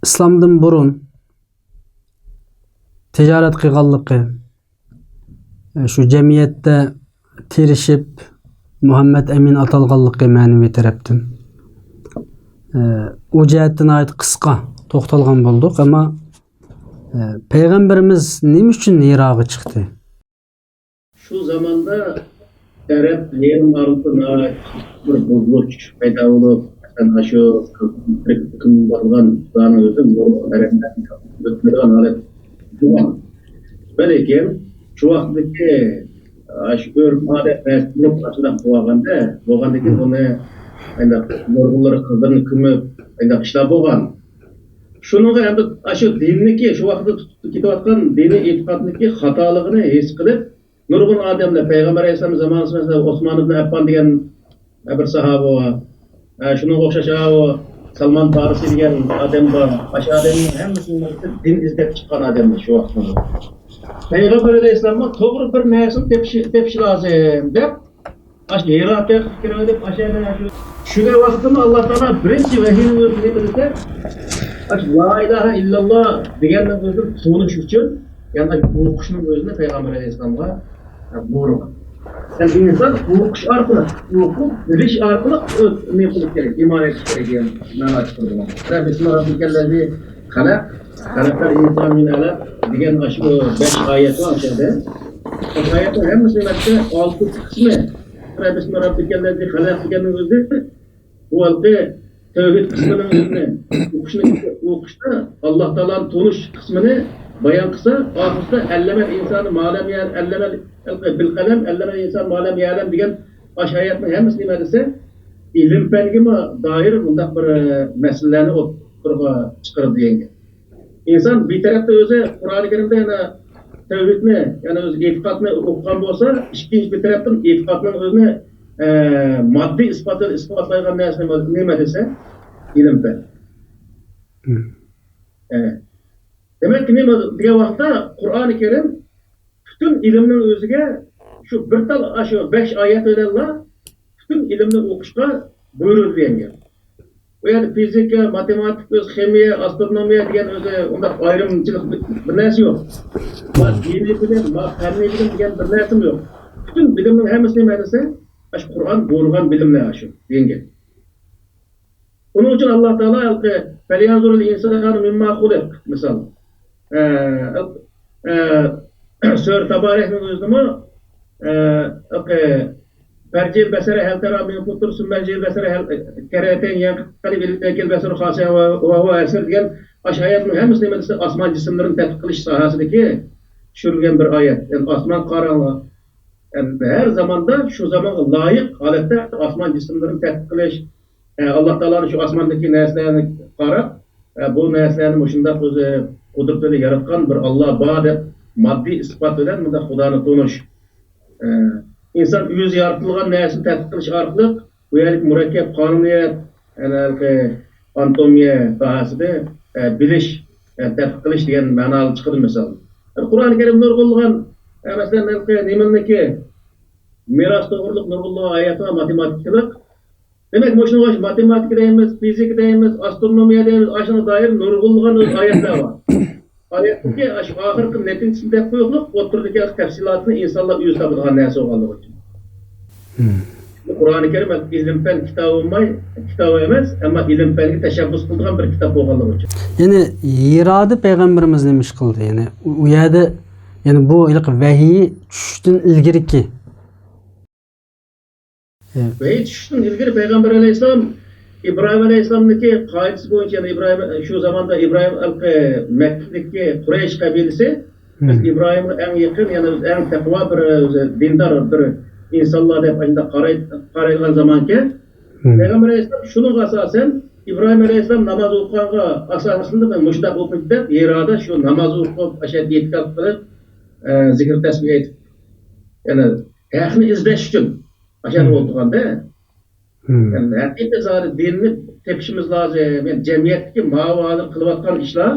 islomdan burun tijorat qilganligi, shu jamiyatda tirishib Muhammad Amin atalganligi ma'naviy tarafdan u jihatdan ayt qisqa to'xtalgan bo'ldik, ammo Peygamberimiz nima uchun Iroqqa chiqdi? Şu zamanda taraf yerim arasında bir bozuluş payda olup, mesela şu hüküm varlıgan zanı özüm o tarafından götürülen alet var. Belki şu vaktaki şu örf adet mesleği açıdan boğandaki onu morgulları kızdırını kümüp işler boğan. Şunun hem de şu dinliki şu vakti tutup dini itikadındaki hatalığını his kılıp nurgun adamlar Peygamber Aleyhisselam zamanında mesela Osman ibn Affan diyen bir sahabe var. Şunun okşaşağı Salman Farisi diyen adam var. Başka adamın hemsinin din izlep çıkan adamlar şu vakti. Peygamber Aleyhisselam'a doğru bir mersim tepşi lazım dep Irak'a fikir edip aşağıdan şuna vaktimi Allah Teala birinci vehiyini öldürürse La ilahe illallah diyenler özür sonuç için yani bu kuşun özüne Peygamber Aleyhisselam'a buyurun. Yani insan bu kuş arkalı, bu biliş arkalı ne yapmak gerek, iman etmek gerek yani ben açıkladım. Ben Bismillahirrahmanirrahim halaklar insan min alak diyen aşkı 5 ayet var aşağıda. O ayetler hem müslimette 6 kısmı. Bismillahirrahmanirrahim halak diyenin özü bu halde tevhid kısmının özüne bu kuşta Allah Teala'nın tonuş kısmını bayan kısa, ahırda ellemel insanı malem yer, ellemel bil kalem, ellemel insan malem yerlem diyen aşağıyatın hem müslüman ise ilim belgime dair bundak bir meselelerini oturuğa çıkarır diyen. İnsan bir tarafta özü Kur'an-ı Kerim'de yani tevhidini, yani öz itikadını okukan olsa, ikinci bir taraftan itikadının özüne maddi ispatlayılan ne dese ilimde. Demek ki ne vakti Kur'an-ı Kerim bütün ilimnin özüge şu bir tal şu 5 ayet öyle bütün ilimni okuşka buyurur diyen. O yani fizika, matematik, kimya, astronomiya diyen özü onda ayrımcılık bir nersi yok. Dini bilim, fenli bilim diyen bir nersim yok. Bütün bilimin hemsini meclise şu Kur'an buyurgan bilimle aşı diyen. Onun için Allah Teala فَلْيَنْظُرُ الْاِنْسَانُ مِمَّا خُلِقْ misal. Sör Tabareh'in özümü Fercil besere hel tera min futur sümmercil besere hel kereten yankali bilekil besere khasya ve huve esir diyen aşağıyatın hem müslimesi asman cisimlerin tetkik kılış sahasındaki düşürülgen bir ayet. Yani asman karanlığı. Yani her zamanda şu zaman layık halette asman cisimlerin tetkik kılış Allah Teala'nın şu asmandaki nesnelerini qarab, bu nesnelerini şundaq o'zi qudratli yaratgan bir Allah var deb moddiy isbot bilan bunda Xudoni tonish. İnsan o'zi yaratilgan narsani tadqiq qilish orqali bu yerlik murakkab qonuniyat, anatomiya sohasida bilish, tadqiq qilish degan ma'noni chiqadi misol. Qur'oni Karim nurg'ulgan masalan nimaniki meros to'g'riliq nurg'ulgan oyat va matematikalik. Demek boşuna matematik deyimiz, fizik deyimiz, astronomiya deyimiz, aşına dair nurgulluğun ayetler var. Ayetteki şu ahırkı neticesinde koyukluk, oturdaki tefsilatını insanlar yüz tabıdığın neyse oğanlığı için. Kur'an-ı Kerim ilim-fen kitabı olmay, kitabı emez ama ilim-fenki teşebbüs kıldığın bir kitap oğanlığı için. Yani irade peygamberimiz demiş kıldı yani. O yerde yani bu ilk vahiy düştün ilgiriki. Ve hiç ilgili Peygamber Aleyhisselam İbrahim Aleyhisselam'daki kaidesi boyunca yani İbrahim şu zamanda İbrahim Mekke'deki Kureyş kabilesi İbrahim'e en yakın yani en takva bir dindar bir insanlar hep aynı karayılan zamanki Peygamber Aleyhisselam şunun asasen İbrahim Aleyhisselam namaz okuyanға asasında ben müştak okuyup dep yerada şu namaz okup aşağı yetkap kılıp zikir tesbih etip yani ehli izleş için aşağı oturganda yani hakikaten zaten dinini tepişimiz lazım. Yani cemiyetteki mavadır kılıvatkan işler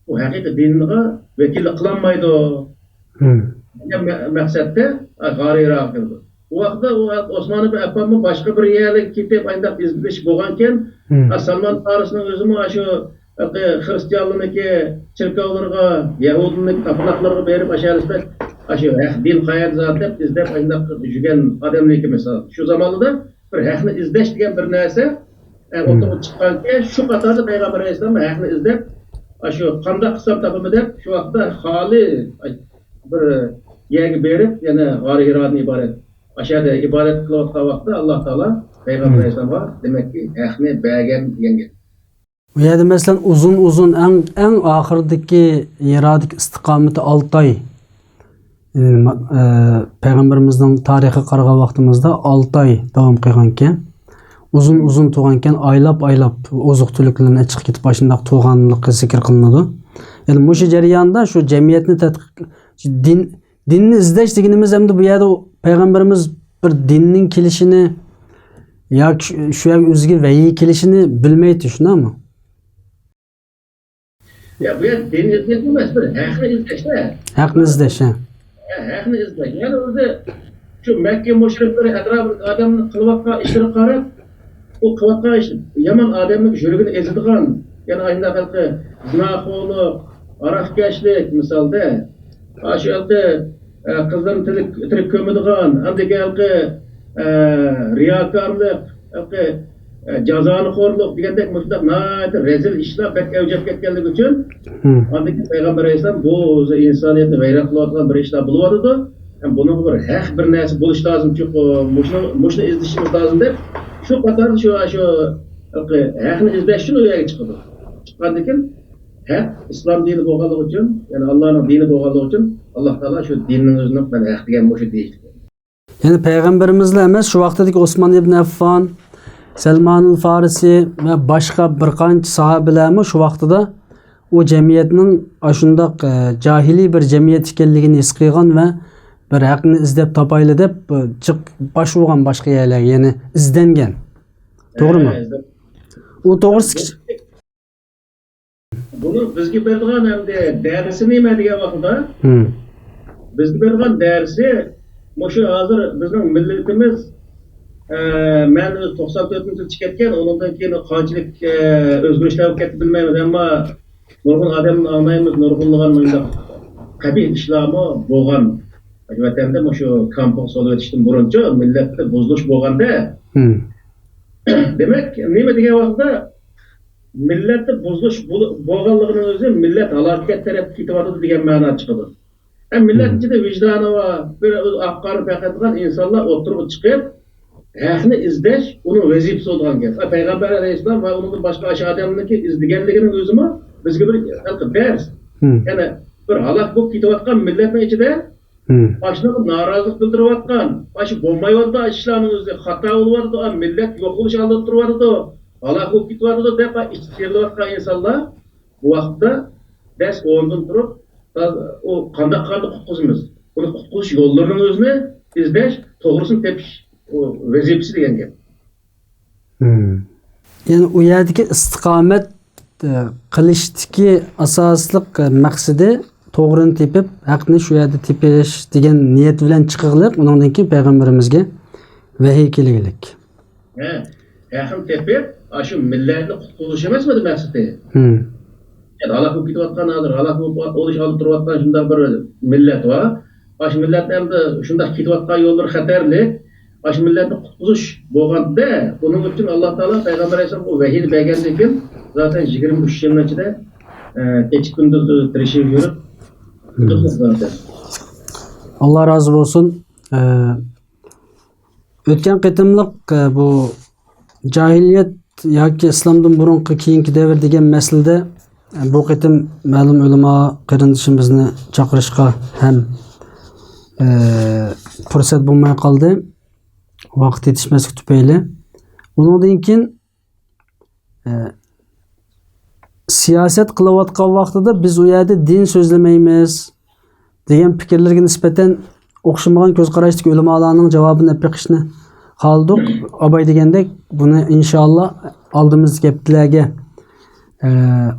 bu hakikaten dinine vekillik kılanmaydı. Maksatda gari rakıldı. O vakti Osmanlı bir apamın başka bir yerle kitap ayında izleyiş boğanken Salman Farisi'nin özümü şu Hristiyanlığındaki çirkevlerine, Yahudilerdeki tapınaklarına verip aşağı din hayat zaten izlep ayında жүрген adamlık mesela. Şu zamanında da bir hakni izleş degan bir narsa o'tib chiqqanki shu qatorda Peygamber Aleyhisselam hakni izlep shu qanday qilsam topaman deb shu vaqtda xoli bir yerga berib yana g'ori irodani iborat aşağıda ibadet qilayotgan vaqtda Alloh taolo Peygamber Aleyhisselamga demakki hakni bergan degan gap. Bu yerda mesela uzun en ahirdeki iradik istiqameti 6 ay. Peygamberimizden tarihi qaragан vaqtimizda 6 ay davom qilganken uzun tug'anken aylab oziq tuliklarni chiqib ketib başındaq tug'anligi zikr qilinadi. Yani bu jarayonda şu jamiyatni dinni izlash deganimiz hamda bu yerda Peygamberimiz bir dinning kelishini yoki shu o'ziga vahiy kelishini bilmaydi, shunami? Ya bu yer dinni izlash emas, bir haqni izlashda. Haqni izlash. Haqni izlash. Yani o'zi shu Makka mushriklar atrofida odamni qilayotgan ishlarga qarab, o qilayotgan ish yomon odamning yuragini ezadigan, yani ayna xalqi zinaxo'rlik, aroqkashlik misolda, shu yerda qizlarni tirik ko'madigan, andagi xalqi riyokorlik, xalqi jazonixo'rlik degandek mushundaq nihoyatda rezil ishlar pek avjab ketganligi uchun andagi Peygamber Aleyhisselam bu insoniyatni vayron qilayotgan bir ishlar bo'lyapti. Bunun bir haq bir narsa bo'lishi lozim, chunki mushuni izlashimiz lozim deb shu qator shu haqni izlash uchun u yerga chiqadi. Chiqqandan keyin haq islom dini bo'lganligi uchun, ya'ni Allohning dini bo'lganligi uchun Alloh taolo shu dinning o'zini men haq degan mushu deydi. Yani Peygamberimizle emas, şu vaqtdagi Osman ibn Affan, Salman al-Farisi ve başka bir qancha sahabelermi şu vaqtida o jamiyatning ashundaq jahiliy bir jamiyat ekanligini his qilgan ve bir haqni izlab topayli deb bosh urgan boshqa yerlarga, ya'ni izlangan. To'g'rimi? U to'g'risi Bunu bizga bergan hamda darsi nima degan vaqtda bizga bergan darsi shu hozir bizning millatimiz men 94-yil chiqayotgan, ondan keyin qanchalik o'zgarishlar bo'lib ketdi bilmaymiz, ammo nurg'un odamni olmaymiz, nurg'unlig'an qabih ishlarmi bo'lgan. Vatanda shu kampus solib o'tishdan buruncha millatda buzilish bo'lganda demak nima degan vaqtda millatda buzilish bo'lganligini o'zi millat halokat tarafga ketyapti degan ma'no chiqadi. Millat ichida vijdoni va bir afkori payqaydigan insonlar o'tirib chiqib haqni izlash uning vazifasi bo'lgan gap. Payg'ambar alayhissalom va uning boshqa odamlarniki izlaganligining o'zimi bizga bir dars. Ya'ni bir halok bo'lib ketayotgan millatning ichida başına narazilik bildiriyotgan, başı bo'lmayotgan ishlarning o'zi xato bo'lyapti, millat yo'q bo'lish oldida turibdi. Allah bu kitvarda defa içeriyorlar insanlar bu vakıtta ders ondan durup o kandak kutkusumuz. Bunu kutkuş yollarının özüne izleş, doğrusunu tepiş o vazifesi degan gap. Yani u yerdagi istiqomat qilishdagi asosliq maqsadi to'g'rini tepib, haqni shu yerda tepish degan niyat bilan chiqilib, undan keyin payg'ambarimizga vahiy kelganlik. Haqni tepib, shu millatni qutqizish emasmidi maqsadi? Yani Allah bu kitaptan alır, Allah bu oluş alıp durvattan şundan bir millet var. Aş millet hem de şundan kitaptan yolları xatarlı. Aş milletni qutquzish bo'lganda, bunun için Allah Teala Peygamber Aleyhisselam bu vahiyni bergandan keyin zaten 23 yilning ichida kecha kunduz tirishib yurib Allah razı olsun. O'tgan qitimliq bu jahiliyat yoki islomdan burunqi keyingi davr degan masalada bu qitim ma'lum ulamo qarindishimizni chaqirishga ham fursat bo'lmay qoldi. Vaqt yetishmaslik tufayli. Undan keyin siyosat qilayotgan vaqtida biz u yerda din so'zlamaymiz degan fikrlarga nisbatan o'xshamagan ko'z qarashdagi ulamolarning javobini beqishni qoldik. Abay degandek buni inshaalloh oldimiz gaplarga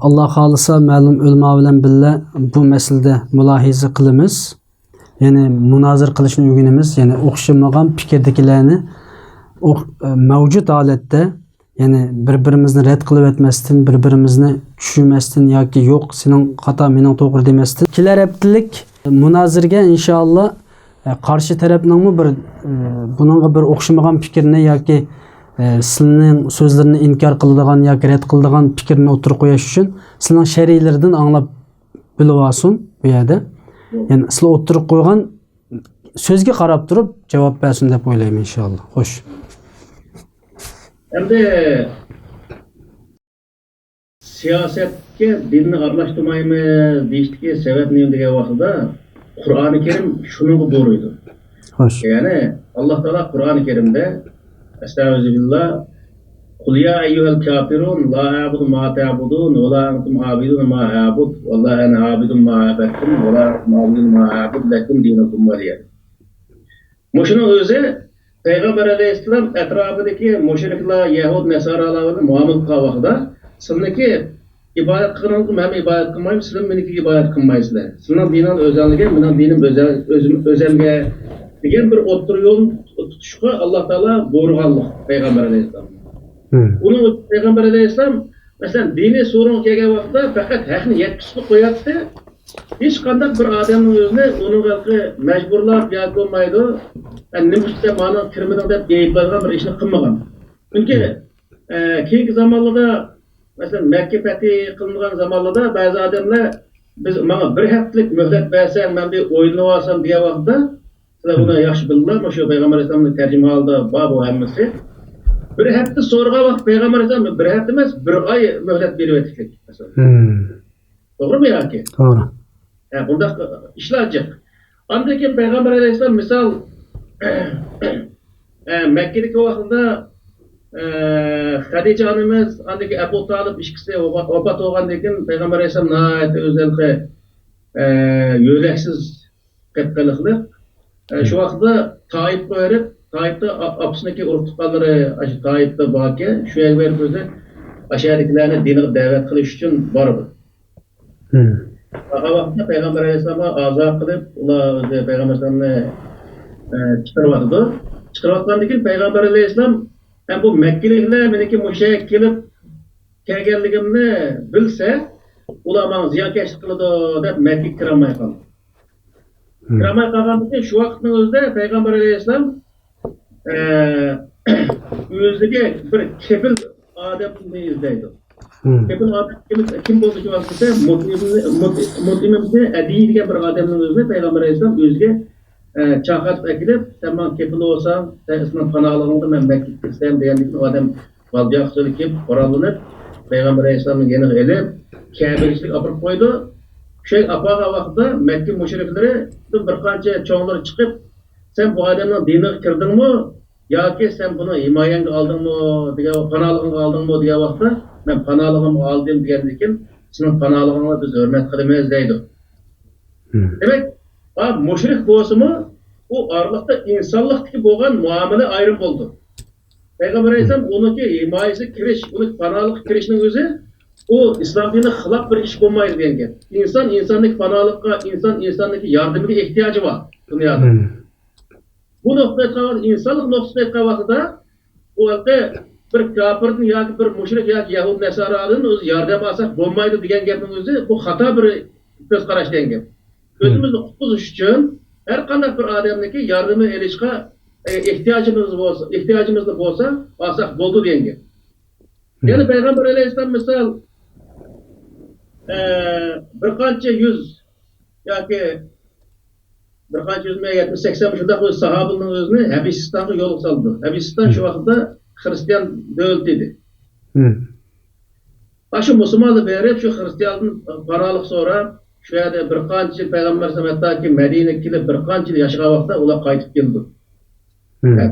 Allah xolisa ma'lum ulamo bilan birga bu masalada mulohaza qilamiz. Yani munozir qilishni o'rganamiz. Yani o'xshamagan fikrdagilarni mavjud holatda yani bir-birimizni rad qilib o'tmasdan, bir-birimizni tushunmasdan yoki yo'q, sening xato, mening to'g'ri demasdan kelar haftalik munozirga inshaalloh qarshi tarafning bir buningga bir o'xshamagan fikrni yoki sizning so'zlarini inkor qiladigan yoki rad qiladigan fikrni o'tirib qo'yish uchun sizning shar'iylardan anglab bilib olsin bu yerda. Yani sizlar o'tirib qo'ygan so'zga qarab turib javob bersin deb o'ylayman inshaalloh. Xo'sh. Endi siyosetga dinni aralashtirmaymiz deyishdagi sabab nima degan vaqtida Qur'oni Karim shuni buyurdi. Xo'sh. Yani Allah Teala Qur'oni Karimda Estağfirullah Kul ya eyyuhel kafirun la a'budu ma ta'budun ve la entum abidun ma a'bud ve la ene abidun ma a'bettum ve la entum abidun ma a'bud lekum dinukum veliye. Muşunun özü Peygamber Aleyhisselam etrafındaki müşrikler, Yahud, Nesaralarla muamele kavakda sizdeki ibadet kılınız mı hem ibadet kılmayım, sizin benimki ibadet kılmayısınlar. Sizin dinin özelliği, benim dinim özelliğe degan bir o'ttir yo'l tutishga Alloh taolo buyurganlik Peygamber Aleyhisselam. Uning Peygamber Aleyhisselam masalan diniy so'rin kelgan vaqtda faqat haqni yetkazib qo'yapti. Hech qanday bir odamning o'zini uning xalqi majburlab yoki bo'lmaydi. Nimishda ma'no kirmadan deb deyilgan bir ishni qilmagan. Chunki keyingi zamonlarda masalan Makka fathi qilingan zamonlarda ba'zi odamlar biz menga bir haftalik muhlat bersang men bir o'yinib olsam degan vaqtda sizlar buni yaxshi bilinglar, shu Peygamber Aleyhisselamning tarjimalarida bor bu hammasi. Bir hafta so'rg'a vaqt Peygamber Aleyhisselam bir hafta emas, bir oy muhlat berib o'tdik masalan. To'g'rimi yoki? To'g'ri. Bunda ishlar jiq. Undan keyin Peygamber Aleyhisselam misol Makkadagi vaqtida Xadija onamiz, andagi Abu Talib ikkisi vafot bo'lgandan keyin Peygamber Aleyhisselam o'zlari yo'laksiz qatqaliqli şu vaqtda Taif qo'yib, Taifda apsınaki urug' tuqqanlari Taifda borki, shu yerga berib o'zi ashariliklarni dinga da'vat qilish uchun bordi. O vaqtda Peygamber Aleyhisselam'a azod qilib, ular o'zi Peygamber Aleyhisselamni chiqaribdi. Chiqarayotgandan keyin Peygamber Aleyhisselam ham bu Makkaliklar meniki mushay kelganligimni bilsa, ular menga ziyonkashlik qiladi deb Makkaga kirolmay qoldi. Kiramay qalgandan shu vaqtning o'zida Peygamber Aleyhisselam o'ziga bir kepil odamni izlaydi. Kepil odam kim bo'ldi shu vaqtda? Mutimimni Adiy degan bir odamning o'zida Peygamber Aleyhisselam o'ziga chaqirib akilib, "Sen men kepil bo'lsam, sen isming panohlig'ingda men Makkaga kirsam" deganlikni odam valjoq so'rab kelib, qoralanib, Peygamber Aleyhisselamning yeniga elib, Kabe'lik olib qo'ydi. Şey apaga vaqtda Makka mushrikleri bir qancha cho'nglar chiqib, sen bu odamning diniga kirdingmi? yoki sen buni himoyangga oldingmi degan panolig'ingga oldingmi degan vaqtda men panolig'imni oldim degandan keyin sening panolig'ingni biz hurmat qilamiz deydi. Demak, mushrik bo'lsa-mu, u orliqda insonlikdagi bo'lgan muomala ayrim bo'ldi. Peygamber Aleyhisselam onunki himayesi kiriş, onun panalık kirişinin özü o İslam dinine xilaf bir iş olmaydı diyen gap. İnsan insandaki panalıkka, insan insandaki yardımına ihtiyacı var dünyada. Bu noktaya kalan insanlık noktasına kalan o halde bir kafirin ya bir müşrik ya Yahud Nesara'nın öz yardım alsak olmaydı diyen gapın özü bu hata bir göz qaraş diyen gap. Özümüzü kutluş için her kandak bir adamdaki yardımı erişke ihtiyacımız da olsa alsak boldu diyen gap. Yani Peygamber Aleyhisselam misal bir qancha yüz yoki bir qancha yüz 70-80 shunday qo'y sahobaning o'zini Habisistonga yo'l soldi. Habisiston shu vaqtda Hristiyan davlat edi. Shu musulmonlar berib shu Hristiyandan paraliq so'rab shu yerda bir qancha yil Payg'ambar sallallohu Madinaga kelib bir qancha yil yashagan vaqtda ular qaytib keldi.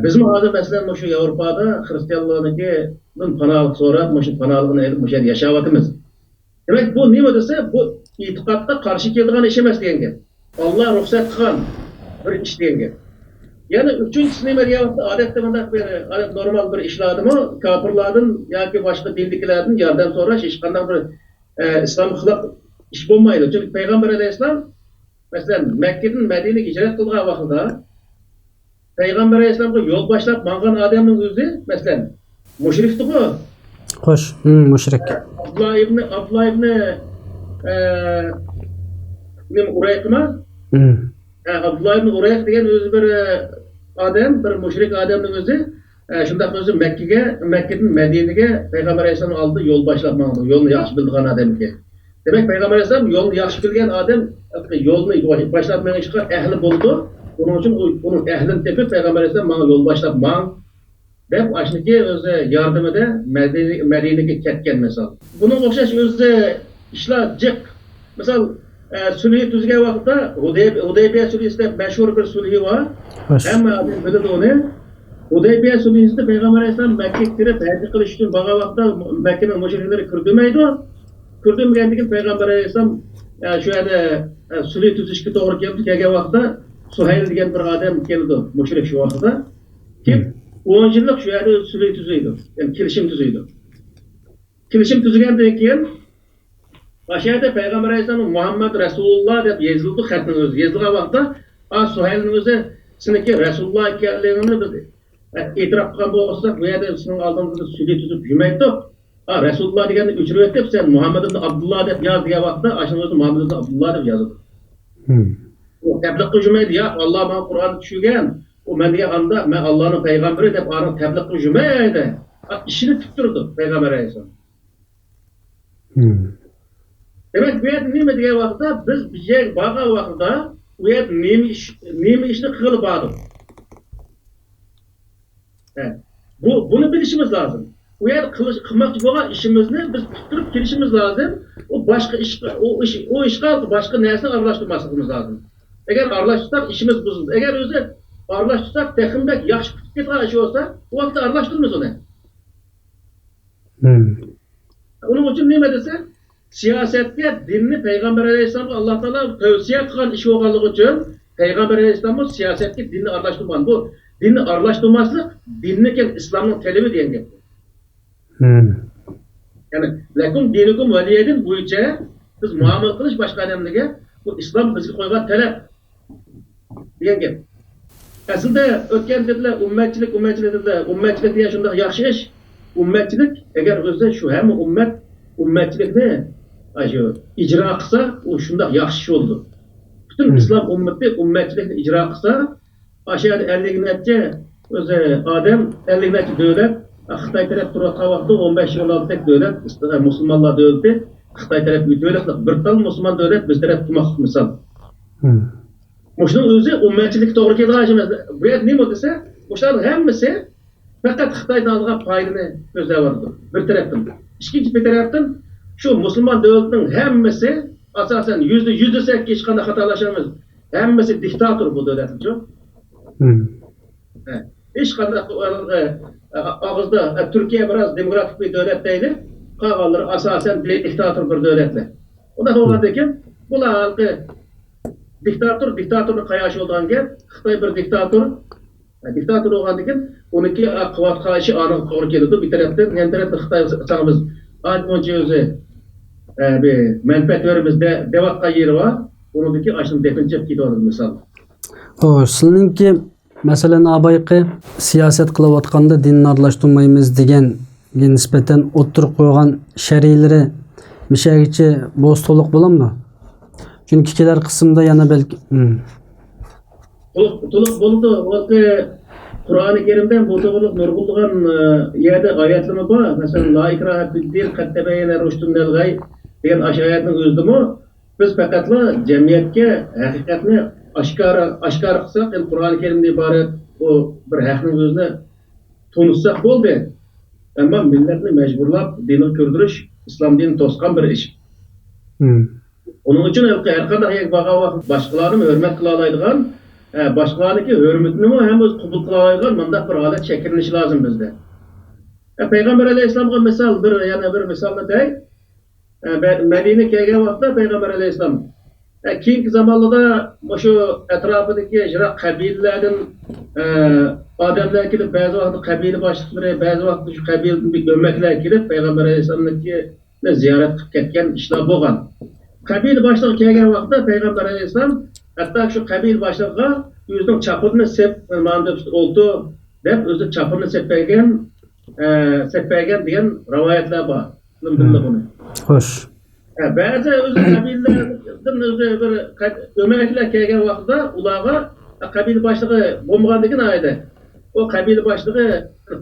Bizim hozir masalan shu Yevropada Hristiyanlardan panolik so'rab, shu panoligini olib shu yerda yashayapmiz. Demek bu nima desa, bu e'tiqodga qarshi keladigan ish emas degan gap. Allah ruxsat qilgan bir ish degan gap. Yani üçüncüsü nima degan vaqtda odatda bunday bir normal bir ishlardimi, kofirlardan yoki boshqa dinliklardan yordam so'rash hech qanday bir islom xilaf ish bo'lmaydi. Chunki Payg'ambar alayhissalom masalan Makkadan Madinaga hijrat qilgan vaqtida Payg'ambar alayhissalomga yo'l boshlab borgan odamning o'zi masalan mushrikdi-ku. Xo'sh, mushrik. Abdullah ibn Urayq'mi? Abdullah ibn Urayq degan o'zi bir odam, bir mushrik odamning o'zi shunday o'zi Makkadan Madinaga Payg'ambar alayhissalom oldi yo'l boshlab bordi. Yo'lni yaxshi bilgan odam ekan. Demak Payg'ambar alayhissalom yo'lni yaxshi bilgan odam yo'lni boshlab borishga ahli bo'ldi. Bunun uchun onun ehlini tepib Payg'ambar alayhissalom menga yo'l boshlab bor deb ashniki o'zi yordamida Madinaga ketgan misol. Bunun o'xshash o'zi ishlar jiq. Misol sulh tuzgan vaqtda Hudaybiya sulhida mashhur bir sulhi var. Hamma odam biladi uni. Hudaybiya sulhida Payg'ambar alayhissalom Makkaga kirib haj qilish uchun borgan vaqtda Makkaning mushriklari kirdirmaydi. Kirdirmagandan keyin Payg'ambar alayhissalom shu yerda sulh tuzishga to'g'ri kelgan vaqtda Suhayl degan bir odam keldi, mushrik shu vaqtda. Kim 10 yillik shu yerda sulh tuzaydi. Yani kelishim tuzaydi. Kelishim tuzgandan keyin Aşağıda Peygamber Aleyhisselam Muhammed Resulullah deb yezildi xatning o'zi. Yezilgan vaqtda Suhaylning o'zi seniki Resulullah ekanligini biz e'tirof qilgan bo'lsak, bu yerda sening oldingizda sulh tuzib yurmaydi. Resulullah deganni o'chirib o'tib, sen Muhammed ibn Abdullah deb yoz degan vaqtda ashning o'zi Muhammed ibn Abdullah deb yozdi. O tabliq qilmaydi, ya Allah men Qur'onni tushirgan, o men degan anda men Allohning payg'ambari deb uni tabliq qilmaydi. İşini tutturdu Peygamber Aleyhisselam. Demek bu yerda nima degan vaqtda biz bizga borgan vaqtda bu yerda nima ishni qilib bordik. Bunu bilishimiz lazım. Bu yerda qilmoqchi bo'lgan ishimizni biz tuturib kelishimiz lazım. O başka ish o ishga başka narsani aralashtirmasligimiz lazım. Eğer aralashtirsak işimiz buzildi. Eğer o'zi aralashtirsak texnik yaxshi kutib ketgan ish bo'lsa, o vaqtda aralashtiramiz uni. Onun için nima desa siyasetga dinni Peygamber Aleyhisselam Allah Teala tavsiye qilgan ish bo'lganligi uchun Peygamber Aleyhisselam siyasetga dinni aralashtirgan. Bu dinni aralashtirmaslik dinni İslamning talebi degan gap. Yani lakum dinukum valiyedin bo'yicha biz muomala qilish boshqa odamlarga bu islom bizga qo'ygan talab degan gap. Aslida o'tgan dedilar ummatchilik dedilar. Ummatchilik degan shunday yaxshi ish. Ummatchilik agar o'zida shu hamma ummatchilikni shu ijro qilsa, u shunday yaxshi ish bo'ldi. Butun islom ummati ummatchilikni ijro qilsa, aşağıda 50 necha o'zi odam 50 necha davlat Xitoy taraf turayotgan vaqtda 15 yil oldin davlat musulmonlar davlati Xitoy taraf davlat bir tal musulmon davlat biz taraf turmoq misol. Shuning o'zi ummatchilik to'g'ri kelgan emas. Bu yer nima desa, o'shalar hammasi faqat Xitoydan olgan foydani ko'zlayapti. Bir tarafdan. Ikkinchi bir tarafdan shu musulmon davlatning hammasi asosan %100 desak hech qanday xatolashamiz. Hammasi diktator bu davlatlar. hech qanday og'izda Turkiya biroz demokratik bir davlat deydi, qolganlari asosan diktator bir davlatlar. Unda bo'lgandan keyin bular halqi diktatorni qayashi bo'lgan gap, Xitoy bir diktator bo'lgandan keyin uniki quvvat qarshi aniq to'g'ri keladi. Bir tarafdan, yan tarafdan Xitoy sağımız aytmoqchi o'zi bir manfaat verimizde devaqqa yeri var. Onundaki aşın depinçep gidiyoruz misal. Sizninki masalan abayqi siyaset qilayotganda dinni aralashtirmaymiz degan nisbatan o'ttirib qo'ygan shariylari mishagicha bo'z to'liq bo'ladimi? Chunki kelar qismda yana balki to'liq bo'ldi. Balki Qur'oni Karimdan bu to'g'riliq nurg'ulgan yerda oyatlari bor. Masalan, la ikraha fid-din qad tabayyana rushdu minal g'ay degan oyatning o'zidami biz faqatla jamiyatga haqiqatni oshkor qilsak, Qur'oni Karimdan iborat o bir haqning o'zini tunutsak bo'ldi. Ammo millatni majburlab dinni ko'rdirish islom dinini to'sgan bir ish. Onun uchun har qanday boshqalarni hurmat qila oladigan, boshqalarniki hurmatini ham o'z qabul qila oladigan bunday bir holat shakllanishi lozim bizda. Payg'ambar alayhisolamga misol yana bir misolni aytay. Medine kelgan vaqtda Payg'ambar alayhisalom keyingi zamonlarda shu atrofidagi jiroq qabilalardan odamlar kelib, ba'zi vaqtda qabila boshliqlari, ba'zi vaqtda shu qabiladan o'maklar kelib Payg'ambar alayhisalomniki ziyorat qilib ketgan ishlar bo'lgan. Qabila boshlig'i kelgan vaqtda Payg'ambar alayhisalom hatto shu qabila boshlig'iga o'zining chapini mana oldi deb o'zi chapini seppagan degan rivoyatlar bor. Xo'sh. Ba'zi o'zi qabilalardan o'zi bir o'maklar kelgan vaqtda ularga qabila boshlig'i bo'lmaganligini aytdi. O qabila boshlig'i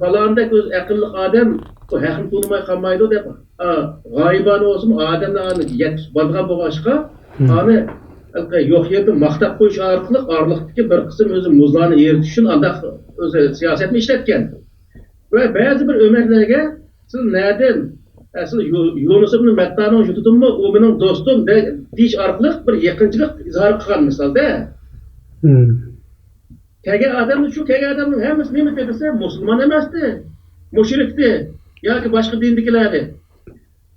falondek o'z aqlli odam bu haqni tunmay qolmaydi deb g'oyibona bo'lsin odamlarni yetib borgan bo'lg'achqa ani yo'q yerda maqtab qo'yish orqali orliqdagi bir qism o'zi muzlarni eritish uchun andaq o'zi siyosatni ishlatgan. Va ba'zi bir o'maklarga siz nereden siz Yunus ibn Mattaning yutudimmi, u mening do'stim deyish orqali bir yaqinchilik izhor qilgan misolda. Kelgan odamning hammasi nima desa musulmon emasdi, mushrikdi yoki boshqa dindikilardi.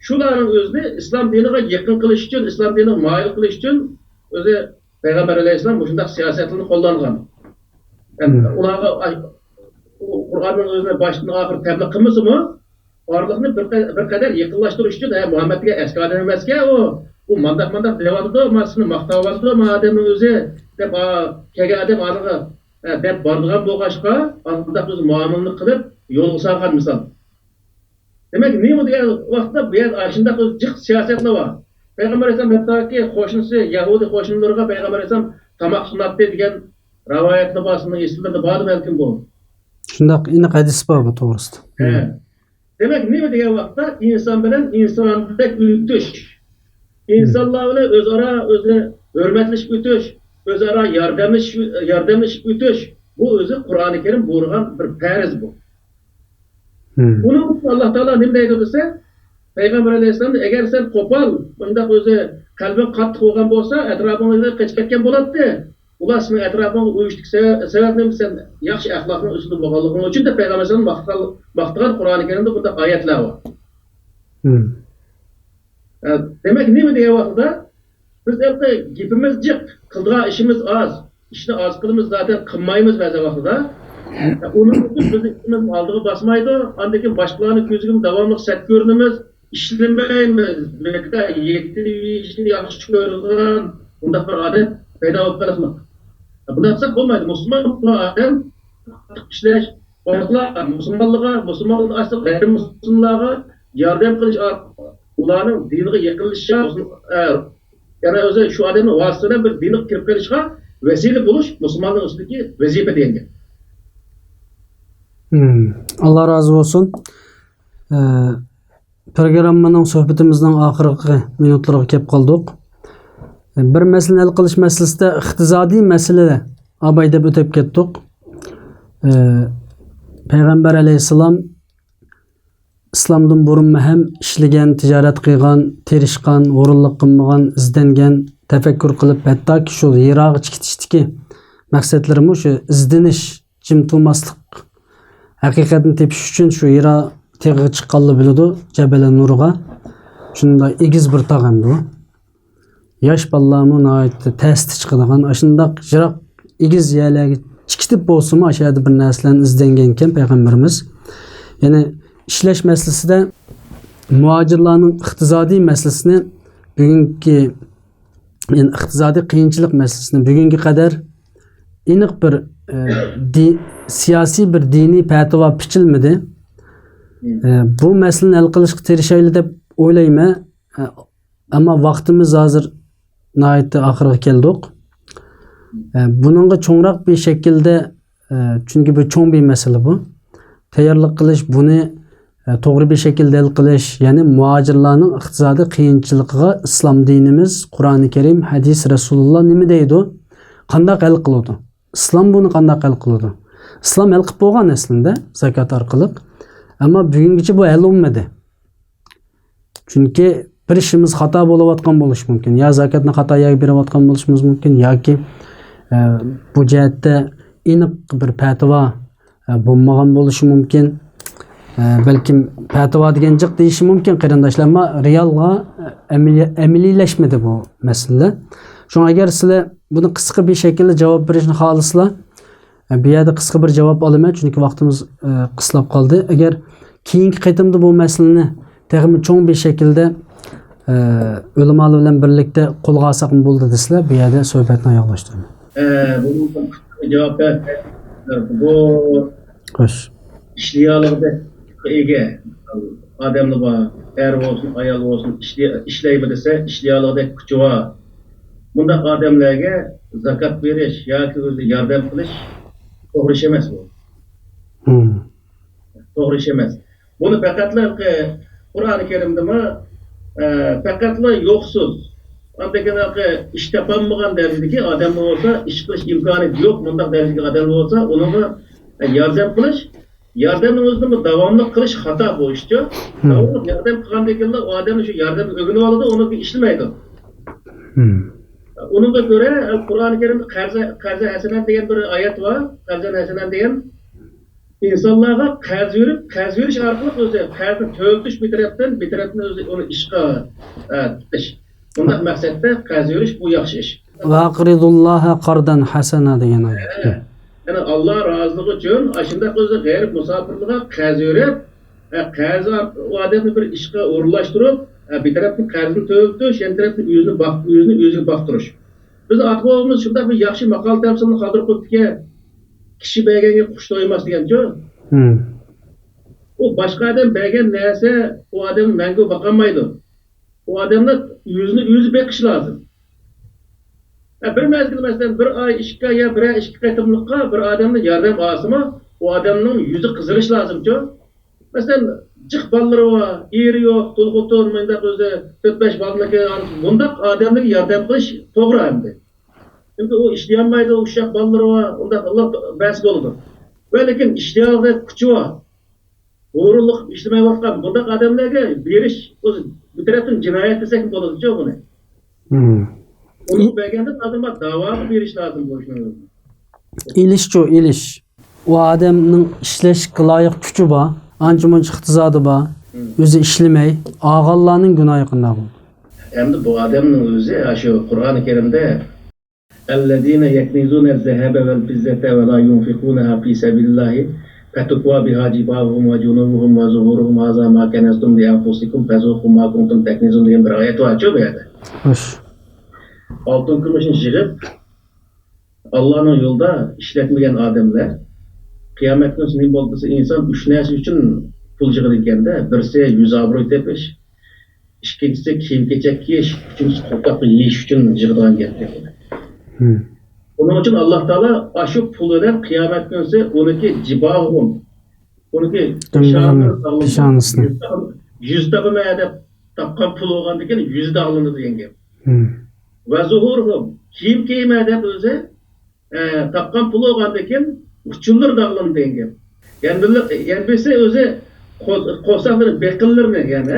Shularning o'zini islom diniga yaqin qilish uchun, islom diniga moyil qilish uchun o'zi Payg'ambar alayhisalom shunday siyosatlarni qo'llangan. Ularga Qur'onning o'zini boshdan oxir tabliq qilmasimi? Orliqni bir qadar yaqinlashtirish uchun Muhammadga eski odam emasga u mandaq deyapti, masini maqtayapti, odamning o'zi deb kelgan odam aniga deb bordigan bo'lg'achqa, undaq o'zi muomalani qilib yo'lga solgan misol. Demak, nima degan vaqtda bu yer shunday o'zi jiq siyosatlar bor. Payg'ambar alayhisalom hattoki qo'shnisi Yahudi qo'shnilariga Payg'ambar alayhisalom tomoq sunatdi degan rivoyatlar bor, eslarda bor balkim bu. Shunday aniq hadis bor bu to'g'risida. Demek nima degan vaqtda inson bilan insondek o'tish, insonlar bilan o'zaro o'zini hurmatlashib o'tish, o'zaro yordamlashib o'tish bu o'zi Qur'oni Karim buyurgan bir farz bu. Buni Alloh taolo nima deydi desa, Payg'ambar alayhisalom agar sen qo'pol, bunda o'zi qalbing qattiq bo'lgan bo'lsa, atrofingizda qochib ketgan bo'ladi. Ular sening atrofingga uyushdik sababni sen yaxshi axloqning ustida bo'lganliging uchun da Payg'ambar alayhisalom maqtagan Qur'oni Karimda bunday oyatlar bor. Demak, nima degan vaqtda biz gapimiz jiq, qildigan ishimiz oz, ishni oz qilamiz, zaten qilmaymiz ba'zi vaqtda. Uning uchun bizning ishimiz oldiga bosmaydi, undan keyin boshqalarning ko'ziga davomli sat ko'rinamiz, ishlamaymiz. Lekin ishni yaxshi ko'rgan bunday bir odat paydo bo'lib qoladi. Bundan sonra olmaydı. Müslüman adam işleş, Müslümanlığa asıl gayrimüslimlarga yardım kılış, ularning diniga yaqinlashish, yana o'zi shu odamning vasitasidan bir dinga kirib kelishga vesile bo'lish musulmonning ustidagi vazifa degan. Allah razı olsun. Programmaning suhbatimizning oxirgi minutlariga kelib qoldik. Bir meseleni hal qilish masalasida iqtisodiy masala abay deb o'tib ketdik. Payg'ambar alayhisalom islomdan burun ham ishlagan, tijorat qilgan, terishgan, o'rinliq qilmagan, izdangan, tafakkur qilib, hattoki shu yiroq chiqishdagi maqsadlarimiz shu izdanish, jim turmaslik haqiqatni tepish uchun shu Hira teg'iga chiqqanlar biladi, Jabal Nurga. Shunda egiz bir tog' ham bu. Yosh bolalarni nihoyatda tasdi chiqadigan, shundoq jiroq egiz yerlarga chiqitib bo'lsa-mu, o'sha yerda bir narsalarni izlangan ekan payg'ambarimiz. Ya'ni ishlash masalasida muhojirlarning iqtisodiy masalasini bugungi iqtisodiy qiyinchilik masalasini bugunga qadar aniq bir siyosiy bir diniy fatvo bichilmadi. Bu masalani hal qilishga tirishaylik deb o'ylayman. Ammo vaqtimiz hozir nihoyatda oxiriga keldik. Buningga cho'ngroq bir shaklda, chunki bu cho'ng bir masala bu. Tayyorlik qilish, buni to'g'ri bir shaklda hal qilish, ya'ni muhojirlarning iqtisodiy qiyinchiligiga islom dinimiz, Qur'oni Karim, hadis Rasululloh nima deydi? Qanday hal qiladi? Islom buni qanday hal qiladi? Islom hal qilib bo'lgan aslida zakot orqali. Ammo bugungacha bu hal bo'lmadi. Chunki bir ishimiz xato bo'layotgan bo'lishi mumkin. Ya zakotni xato yerga berayotgan bo'lishimiz mumkin yoki bu jihatda aniq bir fatvo bo'lmagan bo'lishi mumkin. Balkim fatvo degan jiq deyishi mumkin qarindoshlar, ammo realga amaliylashmadi bu masala. Shunga agar sizlar buni qisqa bir shaklda javob berishni xohlasizlar, bu yerda qisqa bir javob olaman, chunki vaqtimiz qislab qoldi. Agar keyingi qaytimda bu masalani texmi cho'ng bir shaklda ulamolar bilan birlikda qo'lga olsak bo'ldi desizlar, bu yerda suhbatni oyoqlashtiraman. Bu javobda bu xo'sh. İşleyalıqda ega adamlı var, er olsun, ayal olsun, işleyme dese işleyalıqda kuchu var. Bunda adamlarga zakat berish yoki o'zi yordam qilish to'g'ri ish emas bu. To'g'ri ish emas. Buni faqatla Qur'oni Karimda faqatla yo'qsiz, andaganaqa ish topolmagan darajadagi odam bo'lsa, ish qilish imkoniyati yo'q, bunday darajadagi odam bo'lsa, unga yordam qilish, yordamni o'zini davomli qilish xato bu ishchi. Davomli yordam qilgandan keyin u odamni shu yordamni o'rganib oladi, uni ishlamaydi. Ununla göre Kur'an-ı Kerim'de Kaza Hasenan degan bir ayet var. Kaza Hasenan degan insanlarga qarz verish orqali o'zi qarzni to'ltish bir tarafdan o'zi uni ishga tutish. Bunday maqsadda qarz verish bu yaxshi ish. Va aqridulloha qardan hasana degan oyat. Yani Allah razılıq üçün aşında o'zi g'ayr musofirlarga qarz verib, qarzni o odamni bir ishga o'rinlashtirib, bir tarafdan qarzni to'ltish, yan tarafdan o'zini baqtirish. Biz atbobimiz shunda bir yaxshi maqol tamsilni qoldirib qo'ydikki, kishi berganga qush to'ymas degancha. O boshqa odam bergan narsa o odam mangu boqolmaydi. O odamni o'zi beqish lozim. Bir mezgil masalan bir oy ishga ya bir ishga qaytimliqqa bir odamni yordam olsa, o odamning yuzi qizirish lozimcha. Masalan, jiq balları var, eri yo'q, to'lg'ut o'rmanda o'zi 4-5 balniki bundaq odamga yordam qilish to'g'ri endi. Chunki u ishlayolmaydi, o'sha balları var, unda Allah bas bo'ladi. Va lekin ishlashda kuchi bor. O'g'rilik ishlamayotgan bundaq odamlarga berish o'zi bir tarafdan jinoyat desak bo'ladi-ku buni. Uni berganda adamga da'vo berish lozim bo'lishini. İlish. O adamning ishlashga loyiq kuchi bor. Anca-munca iqtisodi bor. O'zi ishlamay, og'allarning gunohi qanday bo'ldi? Endi bu odamning o'zi shu Qur'oni Karimda "Ellezina yaknizuna az-zahaba vel-fizzata ve la yunfiqunaha fi sabilillahi fatukwa biha jibahuhum ve junubuhum ve zuhuruhum haza ma kanastum li anfusikum fazuqu ma kuntum taknizun" degan bir oyat var bu yerda. Xo'sh. Altın kumushni yig'ib Allohning yo'lida ishlatmagan odamlar qiyomat kuni nima bo'lsa inson 3 narsa uchun pul yig'ar ekanda, birisi yuz obro'y tepish, ikkinchisi kiyim-kechak kiyish, uchinchisi qo'rqoq yeyish uchun yig'ilgan gap. Bunun uchun Alloh taolo shu pullar qiyomat kuni uniki jibohum, uniki peshonasini yuzda bo'lmaydi, topgan pul bo'lgandan keyin yuzda olinadi degan gap. Va zuhuruhum kiyim kiymadi o'zi topgan pul bo'lgandan keyin uchunlar dağılın degan. Yani birisi o'zi qo'saqlar beqillarni yani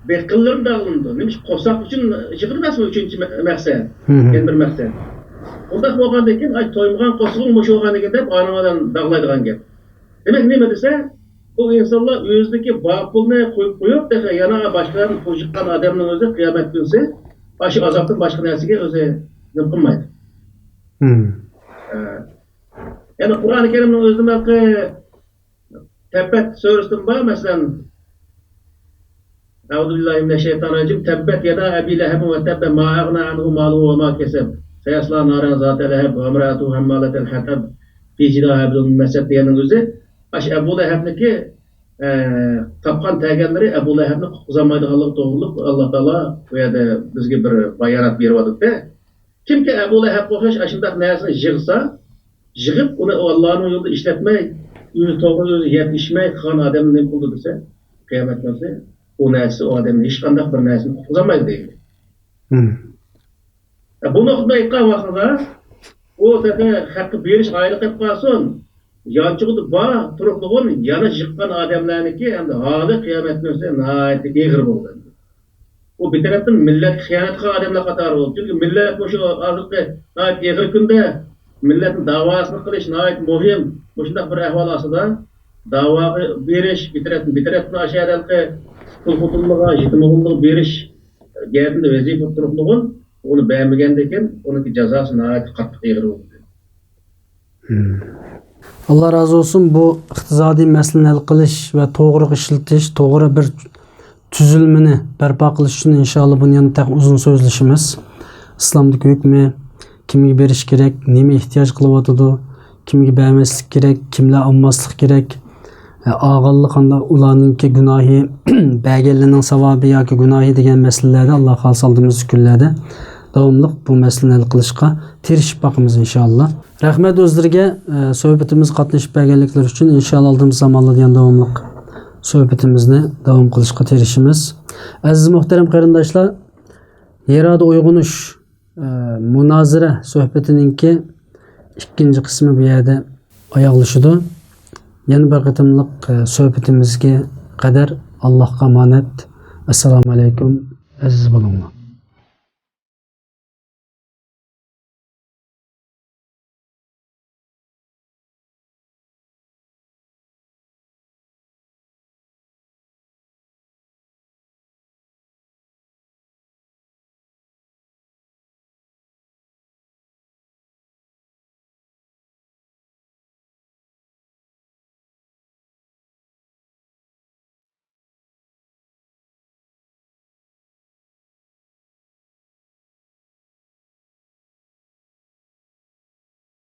beqillar dağılındı. Nima qo'saq uchun yig'ilmasmi uchinchi maqsad? Yani bir maqsad. Undaq bolgandan keyin ay toymagan qo'shiqing mush bo'lgan ekan deb anadan dag'laydigan gap. Demak nima desa, bu insonlar o'zidagi baqulni qo'yib qo'yib desa, yana boshqalarni qo'shiqqan odamning o'zi qiyomat kunsi boshi azobdan boshqa narsaga o'zi nima qilmaydi. Yani Kur'an-ı Kerim'in özündeki Tebbet suresinden var mesela Euzubillahimineşşeytanirracim Tebbet yada Ebi Leheb'in ve tebbe ma agna anhu maluhu ve ma keseb seyasla naran zâte leheb ve emrâtuhu hemmâletel hatab fi cidah ebdun mesed diyenin özü baş Ebu Leheb'niki tapkan tegenleri Ebu Leheb'ni kutkuzamaydıqanlık doğruluk Allah Teala bu yerde bizge bir bayanat berip de kimki Ebu Leheb o'xshash ashundaq narsani yig'ib uni Allohning yo'lida ishlatmay, o'zi to'g'ri o'zi yetishmay qilgan odamni nima qildi desa, qiyomat kunida u narsa odamni hech qanday bir narsani qutqizolmaydi deydi. Buni aytgan vaqtida u dedi haqqi berish ayli qilib qolsin, yonchig'ida bor turiblig'in yana yiqqan odamlarniki endi hali qiyomat kunida nihoyatda eg'ir bo'ldi. O bir taraftan millet xiyonat qilgan odamlar qatori bo'ldi. Chunki millat shu hozirgi eg'ir kunda millatning davosini qilish nihoyat muhim. Shunday bir ahvol ostida da'voga berish, bir tarafdan ashadalqi pul xuturliga, yetim o'g'illiga berish gapida vazifa turiblig'in uni beğenmeganda ekan, uniki jazosi nihoyat qattiq eg'ir bo'ldi. Allah razı olsun, bu iqtisodiy masalani hal qilish va to'g'ri ishlatish, to'g'ri bir tuzilmini barpo qilish uchun inshaalloh buni yana uzun so'zlashimiz. Islomdagi hukmi, kimga berish kerak, nima ehtiyoj qilyotidi, kimga bermaslik kerak, kimlar olmaslik kerak, og'illik qanday ularningki gunohi, berganlarning savobi yoki gunohi degan masalalarda Alloh xolis oldimiz kunlarda davomli bu masalani hal qilishga tirishib boqamiz inshaalloh. Rahmat o'zlariga suhbatimiz qatnashib berganliklari uchun inshaalloh oldimiz zamonlarda yana davomli sohbetimizni devam qilishga tirishimiz. Aziz muhterem qarindoshlar, Yerada uyg'unish munozara suhbatininki ikkinchi qismi bu yerda oyoqlashidi. Yana bir qatimliq suhbatimizga qadar Allohga omonat. Assalomu alaykum aziz bo'linglar.